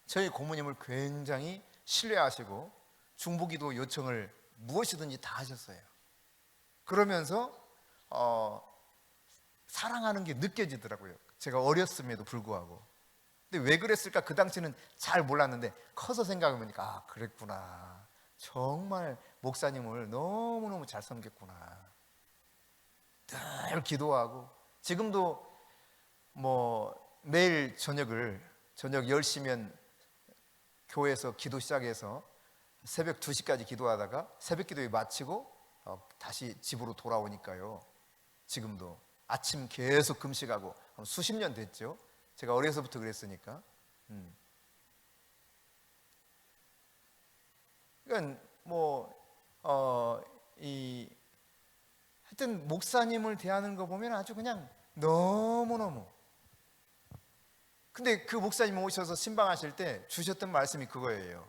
저희 고모님을 굉장히 신뢰하시고 중보기도 요청을 무엇이든지 다 하셨어요. 그러면서 사랑하는 게 느껴지더라고요. 제가 어렸음에도 불구하고. 근데 왜 그랬을까? 그 당시는 잘 몰랐는데 커서 생각해보니까 아, 그랬구나. 정말 목사님을 너무너무 잘 섬겼구나. 늘 기도하고, 지금도 뭐 매일 저녁 10시면 교회에서 기도 시작해서 새벽 2시까지 기도하다가 새벽 기도에 마치고 다시 집으로 돌아오니까요. 지금도 아침 계속 금식하고 수십 년 됐죠. 제가 어려서부터 그랬으니까. 그러니까 하여튼 목사님을 대하는 거 보면 아주 그냥 너무너무. 근데 그 목사님 오셔서 신방하실 때 주셨던 말씀이 그거예요.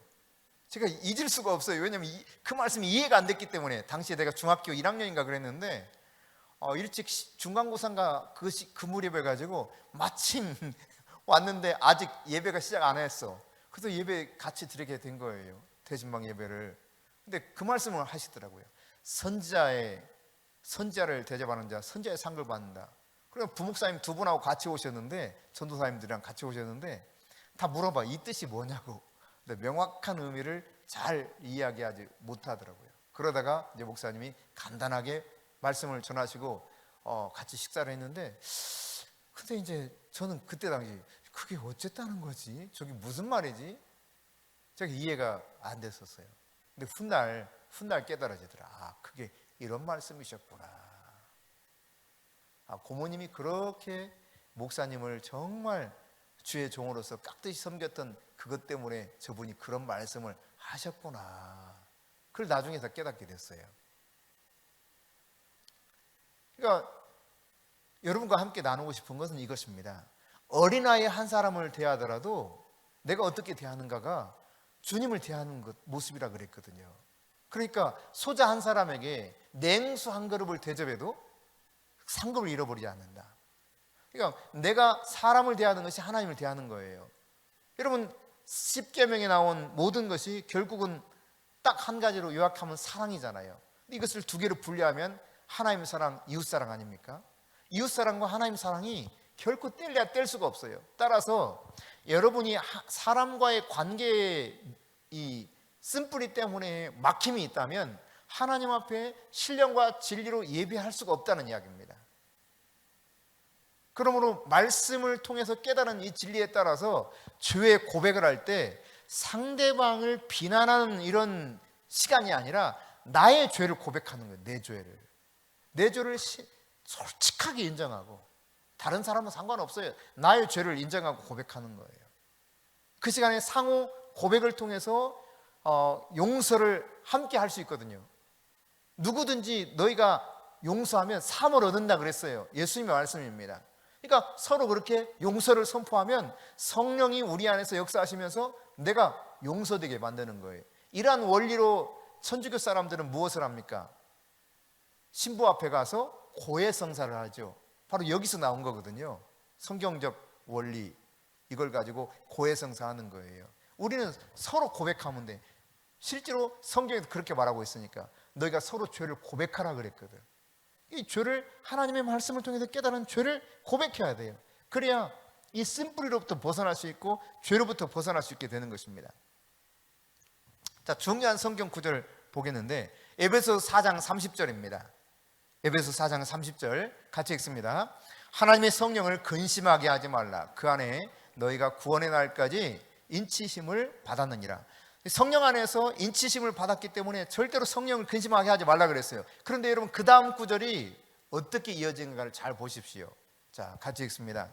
제가 잊을 수가 없어요. 왜냐면 그 말씀이 이해가 안 됐기 때문에. 당시에 내가 중학교 1학년인가 그랬는데 일찍 중간고사인가 그 무렵에 가지고 마침 왔는데 아직 예배가 시작 안 했어. 그래서 예배 같이 드리게 된 거예요. 대신방 예배를. 근데 그 말씀을 하시더라고요. 선지자를 대접하는 자 선지자의 상을 받는다. 그럼 부목사님 2분하고 같이 오셨는데, 전도사님들이랑 같이 오셨는데 다 물어봐. 이 뜻이 뭐냐고. 근데 명확한 의미를 잘 이야기하지 못하더라고요. 그러다가 이제 목사님이 간단하게 말씀을 전하시고 같이 식사를 했는데, 근데 이제 저는 그때 당시 그게 어쨌다는 거지? 저게 무슨 말이지? 제가 이해가 안 됐었어요. 근데 훗날 깨달아지더라. 아, 그게 이런 말씀이셨구나. 아, 고모님이 그렇게 목사님을 정말 주의 종으로서 깍듯이 섬겼던 그것 때문에 저분이 그런 말씀을 하셨구나. 그걸 나중에 다 깨닫게 됐어요. 그러니까 여러분과 함께 나누고 싶은 것은 이것입니다. 어린아이 한 사람을 대하더라도 내가 어떻게 대하는가가 주님을 대하는 것 모습이라 그랬거든요. 그러니까 소자 한 사람에게 냉수 한 그릇을 대접해도 상급을 잃어버리지 않는다. 그러니까 내가 사람을 대하는 것이 하나님을 대하는 거예요. 여러분, 십계명에 나온 모든 것이 결국은 딱 한 가지로 요약하면 사랑이잖아요. 이것을 2개로 분리하면 하나님 사랑, 이웃 사랑 아닙니까? 이웃 사랑과 하나님 사랑이 결코 뗄래야 뗄 수가 없어요. 따라서 여러분이 사람과의 관계에 이 쓴뿌리 때문에 막힘이 있다면 하나님 앞에 신령과 진리로 예배할 수가 없다는 이야기입니다. 그러므로 말씀을 통해서 깨달은 이 진리에 따라서 죄의 고백을 할 때 상대방을 비난하는 이런 시간이 아니라 나의 죄를 고백하는 거예요. 내 죄를 솔직하게 인정하고, 다른 사람은 상관없어요. 나의 죄를 인정하고 고백하는 거예요. 그 시간에 상호 고백을 통해서 용서를 함께 할 수 있거든요. 누구든지 너희가 용서하면 사함을 얻는다 그랬어요. 예수님의 말씀입니다. 그러니까 서로 그렇게 용서를 선포하면 성령이 우리 안에서 역사하시면서 내가 용서되게 만드는 거예요. 이러한 원리로 천주교 사람들은 무엇을 합니까? 신부 앞에 가서 고해성사를 하죠. 바로 여기서 나온 거거든요. 성경적 원리, 이걸 가지고 고해성사하는 거예요. 우리는 서로 고백하면 돼. 실제로 성경에도 그렇게 말하고 있으니까 너희가 서로 죄를 고백하라 그랬거든. 이 죄를 하나님의 말씀을 통해서 깨달은 죄를 고백해야 돼요. 그래야 이 쓴뿌리로부터 벗어날 수 있고 죄로부터 벗어날 수 있게 되는 것입니다. 자, 중요한 성경 구절 보겠는데 에베소 4장 30절입니다. 에베소 4장 30절 같이 읽습니다. 하나님의 성령을 근심하게 하지 말라. 그 안에 너희가 구원의 날까지 인치심을 받았느니라. 성령 안에서 인치심을 받았기 때문에 절대로 성령을 근심하게 하지 말라 그랬어요. 그런데 여러분 그 다음 구절이 어떻게 이어지는가를 잘 보십시오. 자, 같이 읽습니다.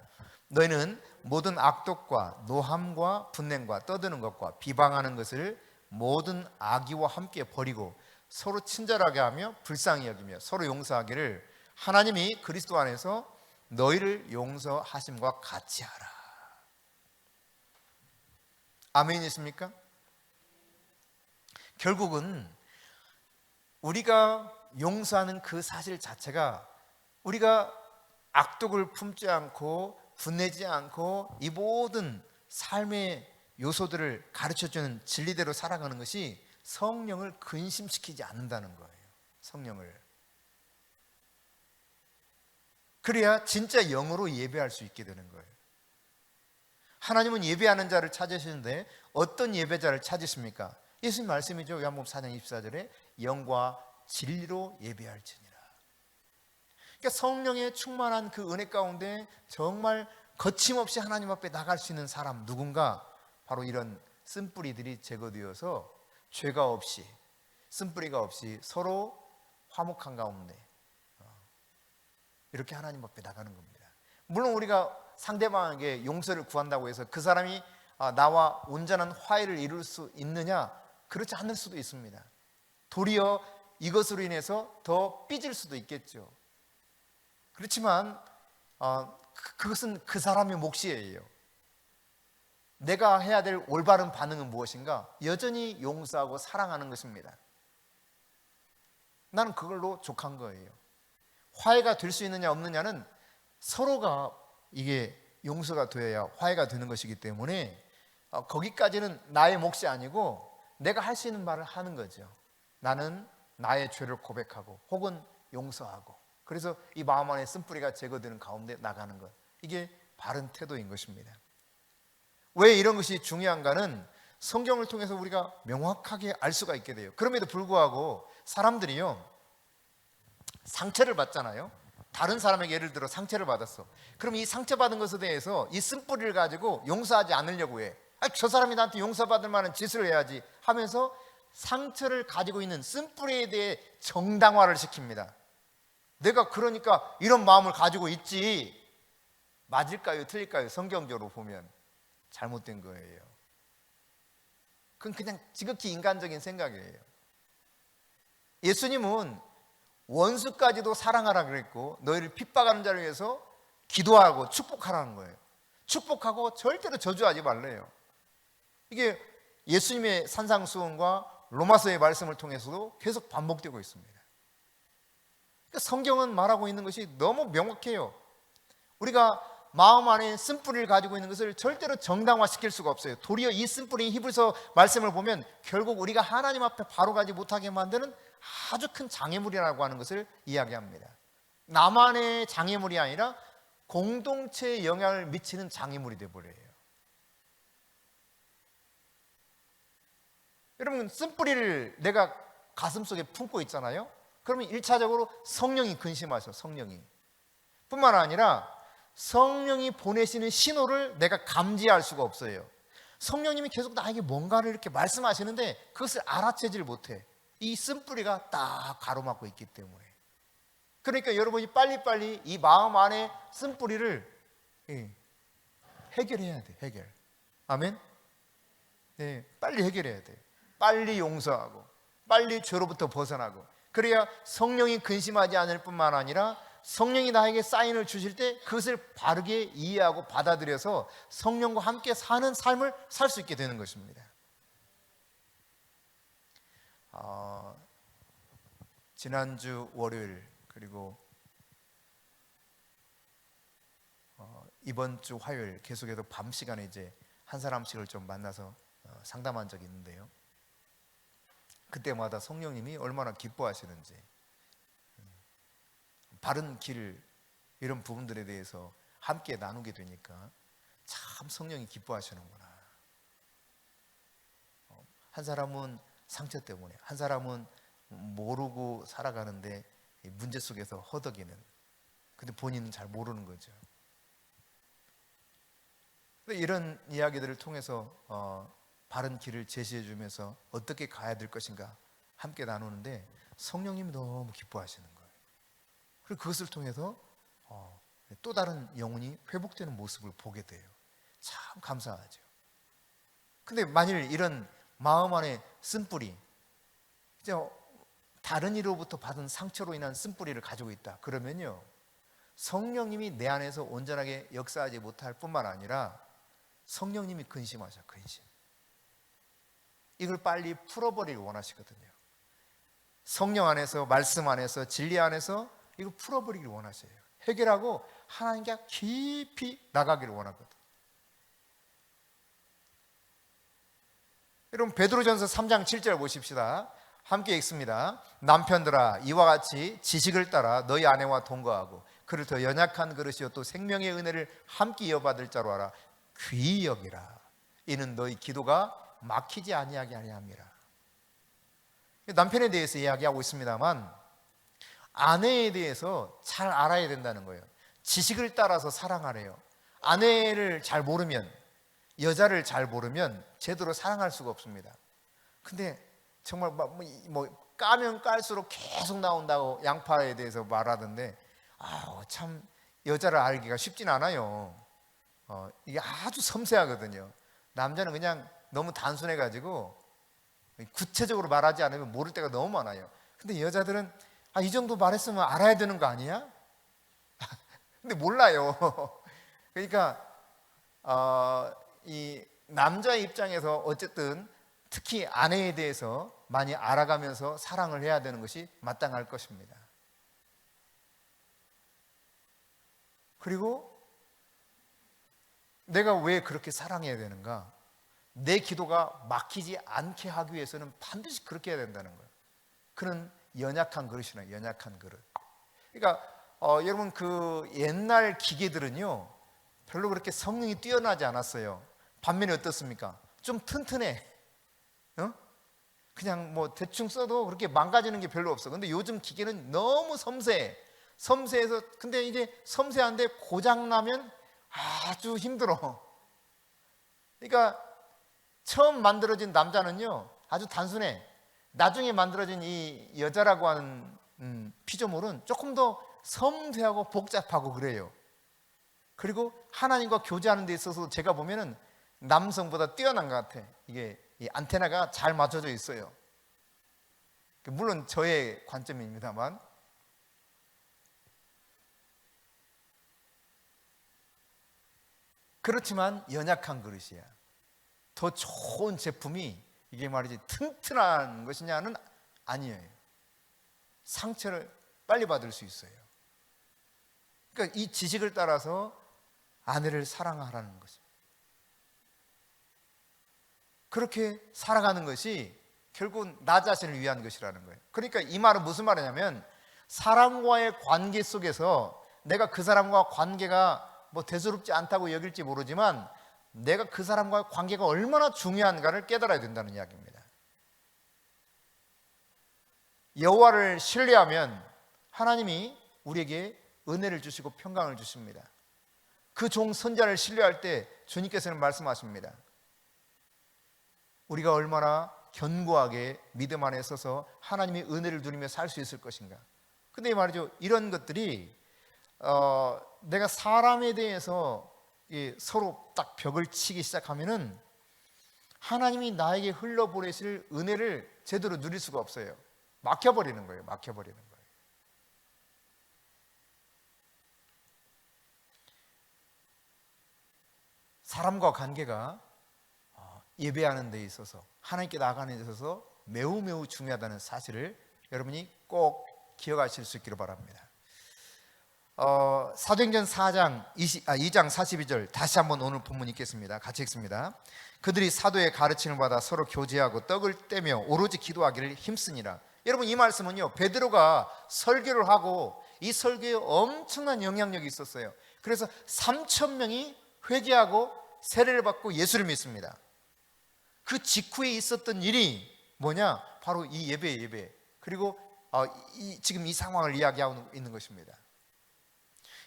너희는 모든 악독과 노함과 분냉과 떠드는 것과 비방하는 것을 모든 악의와 함께 버리고 서로 친절하게 하며 불쌍히 여기며 서로 용서하기를 하나님이 그리스도 안에서 너희를 용서하심과 같이 하라. 아멘이십니까? 결국은 우리가 용서하는 그 사실 자체가 우리가 악독을 품지 않고 분내지 않고 이 모든 삶의 요소들을 가르쳐주는 진리대로 살아가는 것이 성령을 근심시키지 않는다는 거예요. 성령을. 그래야 진짜 영으로 예배할 수 있게 되는 거예요. 하나님은 예배하는 자를 찾으시는데 어떤 예배자를 찾으십니까? 예수님 말씀이죠. 요한복음 4장 24절에 영과 진리로 예배할지니라. 그러니까 성령의 충만한 그 은혜 가운데 정말 거침없이 하나님 앞에 나갈 수 있는 사람 누군가, 바로 이런 쓴뿌리들이 제거되어서 죄가 없이, 쓴뿌리가 없이 서로 화목한 가운데 이렇게 하나님 앞에 나가는 겁니다. 물론 우리가 상대방에게 용서를 구한다고 해서 그 사람이 나와 온전한 화해를 이룰 수 있느냐? 그렇지 않을 수도 있습니다. 도리어 이것으로 인해서 더 삐질 수도 있겠죠. 그렇지만 그것은 그 사람의 몫이에요. 내가 해야 될 올바른 반응은 무엇인가? 여전히 용서하고 사랑하는 것입니다. 나는 그걸로 족한 거예요. 화해가 될 수 있느냐 없느냐는 서로가 이게 용서가 되어야 화해가 되는 것이기 때문에 거기까지는 나의 몫이 아니고 내가 할 수 있는 말을 하는 거죠. 나는 나의 죄를 고백하고 혹은 용서하고, 그래서 이 마음 안에 쓴뿌리가 제거되는 가운데 나가는 것, 이게 바른 태도인 것입니다. 왜 이런 것이 중요한가는 성경을 통해서 우리가 명확하게 알 수가 있게 돼요. 그럼에도 불구하고 사람들이요, 상처를 받잖아요. 다른 사람에게 예를 들어 상처를 받았어. 그럼 이 상처받은 것에 대해서 이 쓴뿌리를 가지고 용서하지 않으려고 해. 저 사람이 나한테 용서받을 만한 짓을 해야지 하면서 상처를 가지고 있는 쓴뿌리에 대해 정당화를 시킵니다. 내가 그러니까 이런 마음을 가지고 있지. 맞을까요? 틀릴까요? 성경적으로 보면 잘못된 거예요. 그건 그냥 지극히 인간적인 생각이에요. 예수님은 원수까지도 사랑하라 그랬고 너희를 핍박하는 자를 위해서 기도하고 축복하라는 거예요. 축복하고 절대로 저주하지 말래요. 이게 예수님의 산상수훈과 로마서의 말씀을 통해서도 계속 반복되고 있습니다. 그러니까 성경은 말하고 있는 것이 너무 명확해요. 우리가 마음 안에 쓴뿌리를 가지고 있는 것을 절대로 정당화시킬 수가 없어요. 도리어 이 쓴뿌리인 히브리서 말씀을 보면 결국 우리가 하나님 앞에 바로 가지 못하게 만드는 아주 큰 장애물이라고 하는 것을 이야기합니다. 나만의 장애물이 아니라 공동체에 영향을 미치는 장애물이 되어버려요. 여러분, 쓴뿌리를 내가 가슴속에 품고 있잖아요. 그러면 1차적으로 성령이 근심하셔. 성령이 뿐만 아니라 성령이 보내시는 신호를 내가 감지할 수가 없어요. 성령님이 계속 나에게 뭔가를 이렇게 말씀하시는데 그것을 알아채질 못해. 이 쓴뿌리가 딱 가로막고 있기 때문에. 그러니까 여러분이 빨리빨리 이 마음 안에 쓴뿌리를 해결해야 돼. 해결. 아멘. 네, 빨리 해결해야 돼. 빨리 용서하고 빨리 죄로부터 벗어나고, 그래야 성령이 근심하지 않을 뿐만 아니라 성령이 나에게 사인을 주실 때 그것을 바르게 이해하고 받아들여서 성령과 함께 사는 삶을 살 수 있게 되는 것입니다. 지난주 월요일 그리고 이번 주 화요일 계속해서 밤 시간에 이제 한 사람씩을 좀 만나서 상담한 적이 있는데요. 그때마다 성령님이 얼마나 기뻐하시는지, 바른 길, 이런 부분들에 대해서 함께 나누게 되니까 참 성령이 기뻐하시는구나. 한 사람은 상처 때문에, 한 사람은 모르고 살아가는데 문제 속에서 허덕이는, 근데 본인은 잘 모르는 거죠. 이런 이야기들을 통해서 바른 길을 제시해 주면서 어떻게 가야 될 것인가 함께 나누는데 성령님이 너무 기뻐하시는 거예요. 그리고 그것을 통해서 또 다른 영혼이 회복되는 모습을 보게 돼요. 참 감사하죠. 근데 만일 이런 마음 안에 쓴뿌리, 다른 이로부터 받은 상처로 인한 쓴뿌리를 가지고 있다 그러면요, 성령님이 내 안에서 온전하게 역사하지 못할 뿐만 아니라 성령님이 근심하셔. 근심. 이걸 빨리 풀어버리길 원하시거든요. 성령 안에서, 말씀 안에서, 진리 안에서 이걸 풀어버리길 원하셔요. 해결하고 하나님께 깊이 나가기를 원하거든. 여러분, 베드로전서 3장 7절 보십시다. 함께 읽습니다. 남편들아, 이와 같이 지식을 따라 너희 아내와 동거하고 그를 더 연약한 그릇이요 또 생명의 은혜를 함께 이어받을 자로 알아. 귀히 여기라. 이는 너희 기도가 막히지 아니하게 하려 함이라. 남편에 대해서 이야기하고 있습니다만 아내에 대해서 잘 알아야 된다는 거예요. 지식을 따라서 사랑하래요. 아내를 잘 모르면, 여자를 잘 모르면 제대로 사랑할 수가 없습니다. 근데 정말 까면 깔수록 계속 나온다고 양파에 대해서 말하던데, 참 여자를 알기가 쉽진 않아요. 이게 아주 섬세하거든요. 남자는 그냥 너무 단순해가지고 구체적으로 말하지 않으면 모를 때가 너무 많아요. 근데 여자들은 이 정도 말했으면 알아야 되는 거 아니야? 근데 몰라요. 그러니까 이 남자의 입장에서 어쨌든 특히 아내에 대해서 많이 알아가면서 사랑을 해야 되는 것이 마땅할 것입니다. 그리고 내가 왜 그렇게 사랑해야 되는가? 내 기도가 막히지 않게 하기 위해서는 반드시 그렇게 해야 된다는 거예요. 그는 연약한 그릇이나 연약한 그릇. 그러니까 여러분, 그 옛날 기계들은요 별로 그렇게 성능이 뛰어나지 않았어요. 반면에 어떻습니까? 좀 튼튼해. 그냥 대충 써도 그렇게 망가지는 게 별로 없어. 근데 요즘 기계는 너무 섬세해. 섬세해서, 근데 이제 섬세한데 고장나면 아주 힘들어. 그러니까 처음 만들어진 남자는요 아주 단순해. 나중에 만들어진 이 여자라고 하는 피조물은 조금 더 섬세하고 복잡하고 그래요. 그리고 하나님과 교제하는 데 있어서 제가 보면은 남성보다 뛰어난 것 같아. 이게 이 안테나가 잘 맞춰져 있어요. 물론 저의 관점입니다만. 그렇지만 연약한 그릇이야. 더 좋은 제품이 이게 말이지 튼튼한 것이냐는 아니에요. 상처를 빨리 받을 수 있어요. 그러니까 이 지식을 따라서 아내를 사랑하라는 것입니다. 그렇게 살아가는 것이 결국은 나 자신을 위한 것이라는 거예요. 그러니까 이 말은 무슨 말이냐면, 사람과의 관계 속에서 내가 그 사람과 관계가 대수롭지 않다고 여길지 모르지만 내가 그 사람과의 관계가 얼마나 중요한가를 깨달아야 된다는 이야기입니다. 여호와를 신뢰하면 하나님이 우리에게 은혜를 주시고 평강을 주십니다. 그 종 선자를 신뢰할 때 주님께서는 말씀하십니다. 우리가 얼마나 견고하게 믿음 안에 서서 하나님의 은혜를 누리며 살 수 있을 것인가. 근데 말이죠, 이런 것들이 내가 사람에 대해서 서로 딱 벽을 치기 시작하면은 하나님이 나에게 흘러보내실 은혜를 제대로 누릴 수가 없어요. 막혀버리는 거예요. 막혀버리는 거예요. 사람과 관계가 예배하는 데 있어서, 하나님께 나아가는 데 있어서 매우 매우 중요하다는 사실을 여러분이 꼭 기억하실 수 있기를 바랍니다. 사도행전 2장 42절 다시 한번 오늘 본문 읽겠습니다. 같이 읽습니다. 그들이 사도의 가르침을 받아 서로 교제하고 떡을 떼며 오로지 기도하기를 힘쓰니라. 여러분, 이 말씀은요, 베드로가 설교를 하고 이 설교에 엄청난 영향력이 있었어요. 그래서 3,000명이 회개하고 세례를 받고 예수를 믿습니다. 그 직후에 있었던 일이 뭐냐? 바로 이 예배. 그리고 지금 이 상황을 이야기하고 있는 것입니다.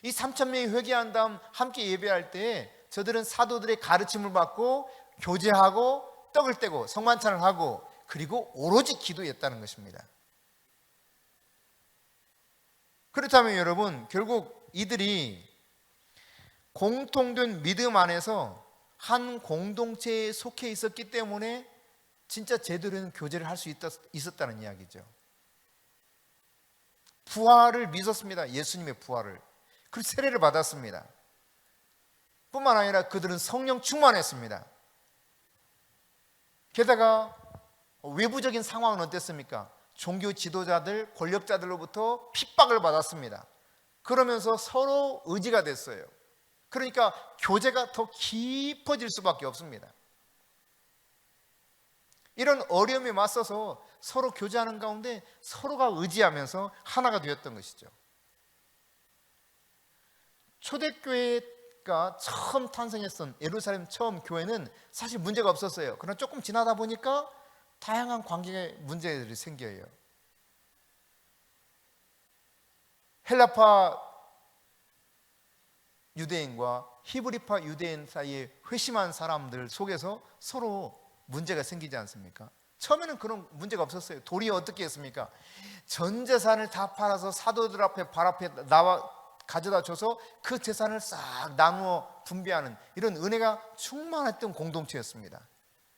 이 3,000명이 회개한 다음 함께 예배할 때 저들은 사도들의 가르침을 받고 교제하고 떡을 떼고 성만찬을 하고 그리고 오로지 기도했다는 것입니다. 그렇다면 여러분, 결국 이들이 공통된 믿음 안에서 한 공동체에 속해 있었기 때문에 진짜 제대로 교제를 할 수 있었다는 이야기죠. 부활을 믿었습니다. 예수님의 부활을. 그리고 세례를 받았습니다. 뿐만 아니라 그들은 성령 충만했습니다. 게다가 외부적인 상황은 어땠습니까? 종교 지도자들, 권력자들로부터 핍박을 받았습니다. 그러면서 서로 의지가 됐어요. 그러니까 교제가 더 깊어질 수밖에 없습니다. 이런 어려움에 맞서서 서로 교제하는 가운데 서로가 의지하면서 하나가 되었던 것이죠. 초대교회가 처음 탄생했던 예루살렘 처음 교회는 사실 문제가 없었어요. 그러나 조금 지나다 보니까 다양한 관계의 문제들이 생겨요. 헬라파 유대인과 히브리파 유대인 사이에 회심한 사람들 속에서 서로 문제가 생기지 않습니까? 처음에는 그런 문제가 없었어요. 도리어 어떻게 했습니까? 전 재산을 다 팔아서 사도들 앞에 발 앞에 나와 가져다 줘서 그 재산을 싹 나누어 분배하는 이런 은혜가 충만했던 공동체였습니다.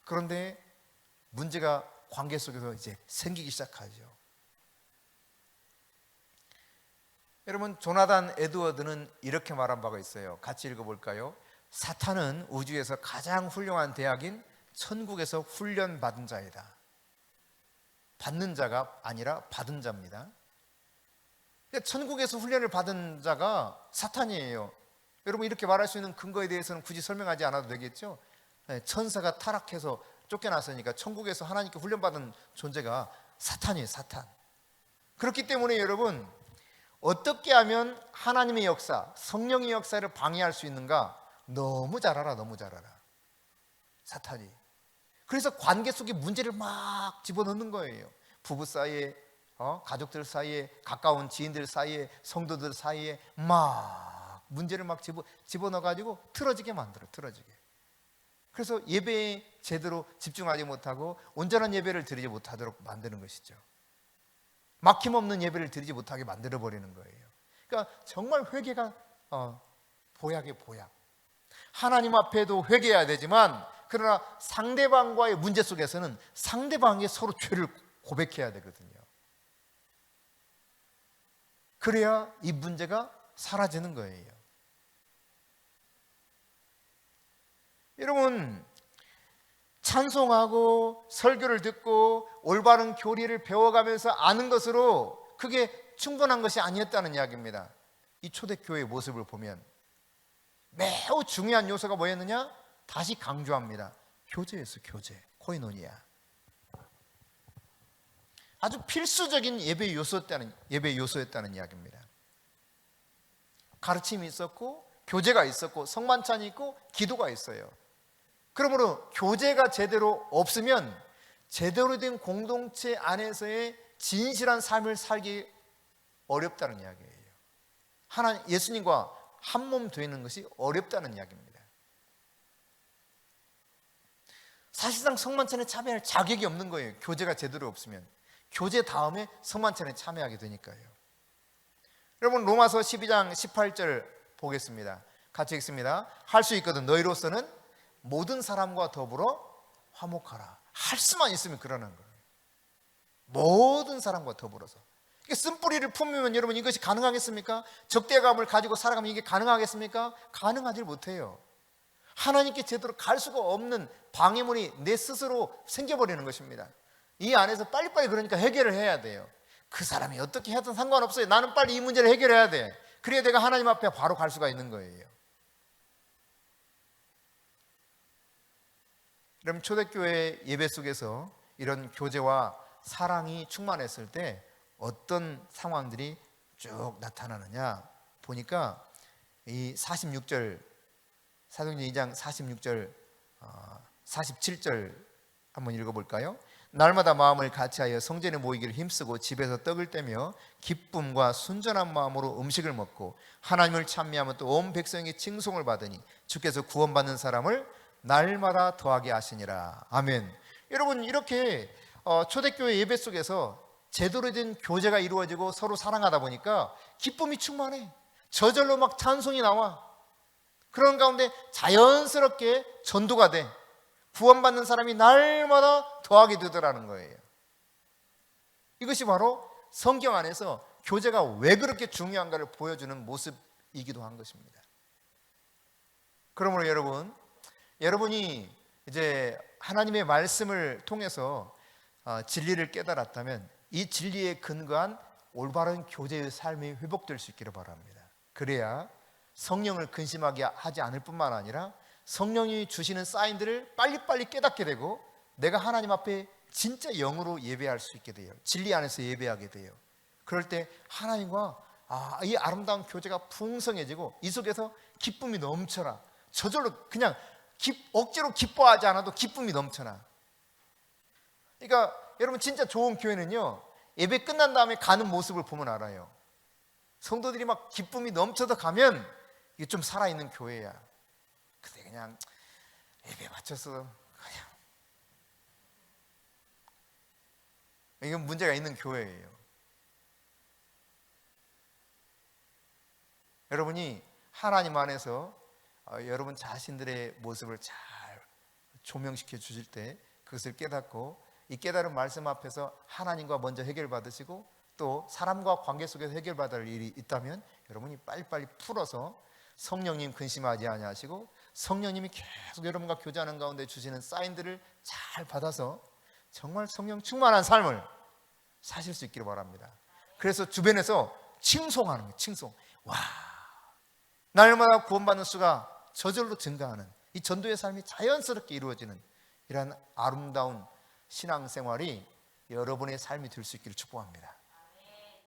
그런데 문제가 관계 속에서 이제 생기기 시작하죠. 여러분, 조나단 에드워드는 이렇게 말한 바가 있어요. 같이 읽어볼까요? 사탄은 우주에서 가장 훌륭한 대학인 천국에서 훈련받은 자이다. 받는 자가 아니라 받은 자입니다. 천국에서 훈련을 받은 자가 사탄이에요. 여러분, 이렇게 말할 수 있는 근거에 대해서는 굳이 설명하지 않아도 되겠죠? 천사가 타락해서 쫓겨났으니까 천국에서 하나님께 훈련받은 존재가 사탄이에요. 사탄. 그렇기 때문에 여러분, 어떻게 하면 하나님의 역사, 성령의 역사를 방해할 수 있는가? 너무 잘 알아. 너무 잘 알아. 사탄이. 그래서 관계 속에 문제를 막 집어넣는 거예요. 부부 사이에, 가족들 사이에, 가까운 지인들 사이에, 성도들 사이에 막 문제를 막 집어넣어가지고 틀어지게 만들어. 틀어지게. 그래서 예배에 제대로 집중하지 못하고 온전한 예배를 드리지 못하도록 만드는 것이죠. 막힘없는 예배를 드리지 못하게 만들어버리는 거예요. 그러니까 정말 회개가 보약의 보약. 하나님 앞에도 회개해야 되지만 그러나 상대방과의 문제 속에서는 상대방이 서로 죄를 고백해야 되거든요. 그래야 이 문제가 사라지는 거예요. 여러분, 찬송하고 설교를 듣고 올바른 교리를 배워가면서 아는 것으로 그게 충분한 것이 아니었다는 이야기입니다. 이 초대교회의 모습을 보면 매우 중요한 요소가 뭐였느냐? 다시 강조합니다. 교제였어. 교제. 코이노니아. 아주 필수적인 예배 요소였다는 이야기입니다. 가르침이 있었고 교제가 있었고 성만찬이 있고 기도가 있어요. 그러므로 교제가 제대로 없으면 제대로 된 공동체 안에서의 진실한 삶을 살기 어렵다는 이야기예요. 예수님과 한 몸 되는 것이 어렵다는 이야기입니다. 사실상 성만찬에 참여할 자격이 없는 거예요. 교제가 제대로 없으면. 교제 다음에 성만찬에 참여하게 되니까요. 여러분 로마서 12장 18절 보겠습니다. 같이 읽습니다. 할 수 있거든 너희로서는 모든 사람과 더불어 화목하라. 할 수만 있으면 그러는 거예요. 모든 사람과 더불어서. 쓴뿌리를 품으면 여러분 이것이 가능하겠습니까? 적대감을 가지고 살아가면 이게 가능하겠습니까? 가능하지 못해요. 하나님께 제대로 갈 수가 없는 방해물이 내 스스로 생겨버리는 것입니다. 이 안에서 빨리빨리 그러니까 해결을 해야 돼요. 그 사람이 어떻게 하든 상관없어요. 나는 빨리 이 문제를 해결해야 돼. 그래야 내가 하나님 앞에 바로 갈 수가 있는 거예요. 그럼 초대교회 예배 속에서 이런 교제와 사랑이 충만했을 때 어떤 상황들이 쭉 나타나느냐 보니까 이 46절 사도행전 2장 46절 47절 한번 읽어볼까요? 날마다 마음을 같이하여 성전에 모이기를 힘쓰고 집에서 떡을 떼며 기쁨과 순전한 마음으로 음식을 먹고 하나님을 찬미하며 또 온 백성의 칭송을 받으니 주께서 구원받는 사람을 날마다 더하게 하시니라. 아멘. 여러분 이렇게 초대교회 예배 속에서 제대로 된 교제가 이루어지고 서로 사랑하다 보니까 기쁨이 충만해. 저절로 막 찬송이 나와. 그런 가운데 자연스럽게 전도가 돼. 구원받는 사람이 날마다 더하게 되더라는 거예요. 이것이 바로 성경 안에서 교제가 왜 그렇게 중요한가를 보여주는 모습이기도 한 것입니다. 그러므로 여러분이 이제 하나님의 말씀을 통해서 진리를 깨달았다면 이 진리에 근거한 올바른 교제의 삶이 회복될 수 있기를 바랍니다. 그래야 성령을 근심하게 하지 않을 뿐만 아니라 성령이 주시는 사인들을 빨리빨리 깨닫게 되고 내가 하나님 앞에 진짜 영으로 예배할 수 있게 돼요. 진리 안에서 예배하게 돼요. 그럴 때 하나님과 이 아름다운 교제가 풍성해지고 이 속에서 기쁨이 넘쳐나. 저절로 그냥 억지로 기뻐하지 않아도 기쁨이 넘쳐나. 그러니까 여러분 진짜 좋은 교회는요, 예배 끝난 다음에 가는 모습을 보면 알아요. 성도들이 막 기쁨이 넘쳐서 가면 이게 좀 살아있는 교회야. 근데 그냥 예배 마쳐서 그냥 이건 문제가 있는 교회예요. 여러분이 하나님 안에서 여러분 자신들의 모습을 잘 조명시켜 주실 때 그것을 깨닫고 이 깨달은 말씀 앞에서 하나님과 먼저 해결받으시고 또 사람과 관계 속에서 해결받을 일이 있다면 여러분이 빨리빨리 풀어서 성령님 근심하지 아니하시고 성령님이 계속 여러분과 교제하는 가운데 주시는 사인들을 잘 받아서 정말 성령 충만한 삶을 사실 수 있기를 바랍니다. 그래서 주변에서 칭송하는 거예요. 칭송. 와, 날마다 구원받는 수가 저절로 증가하는 이 전도의 삶이 자연스럽게 이루어지는 이러한 아름다운 신앙생활이 여러분의 삶이 될 수 있기를 축복합니다.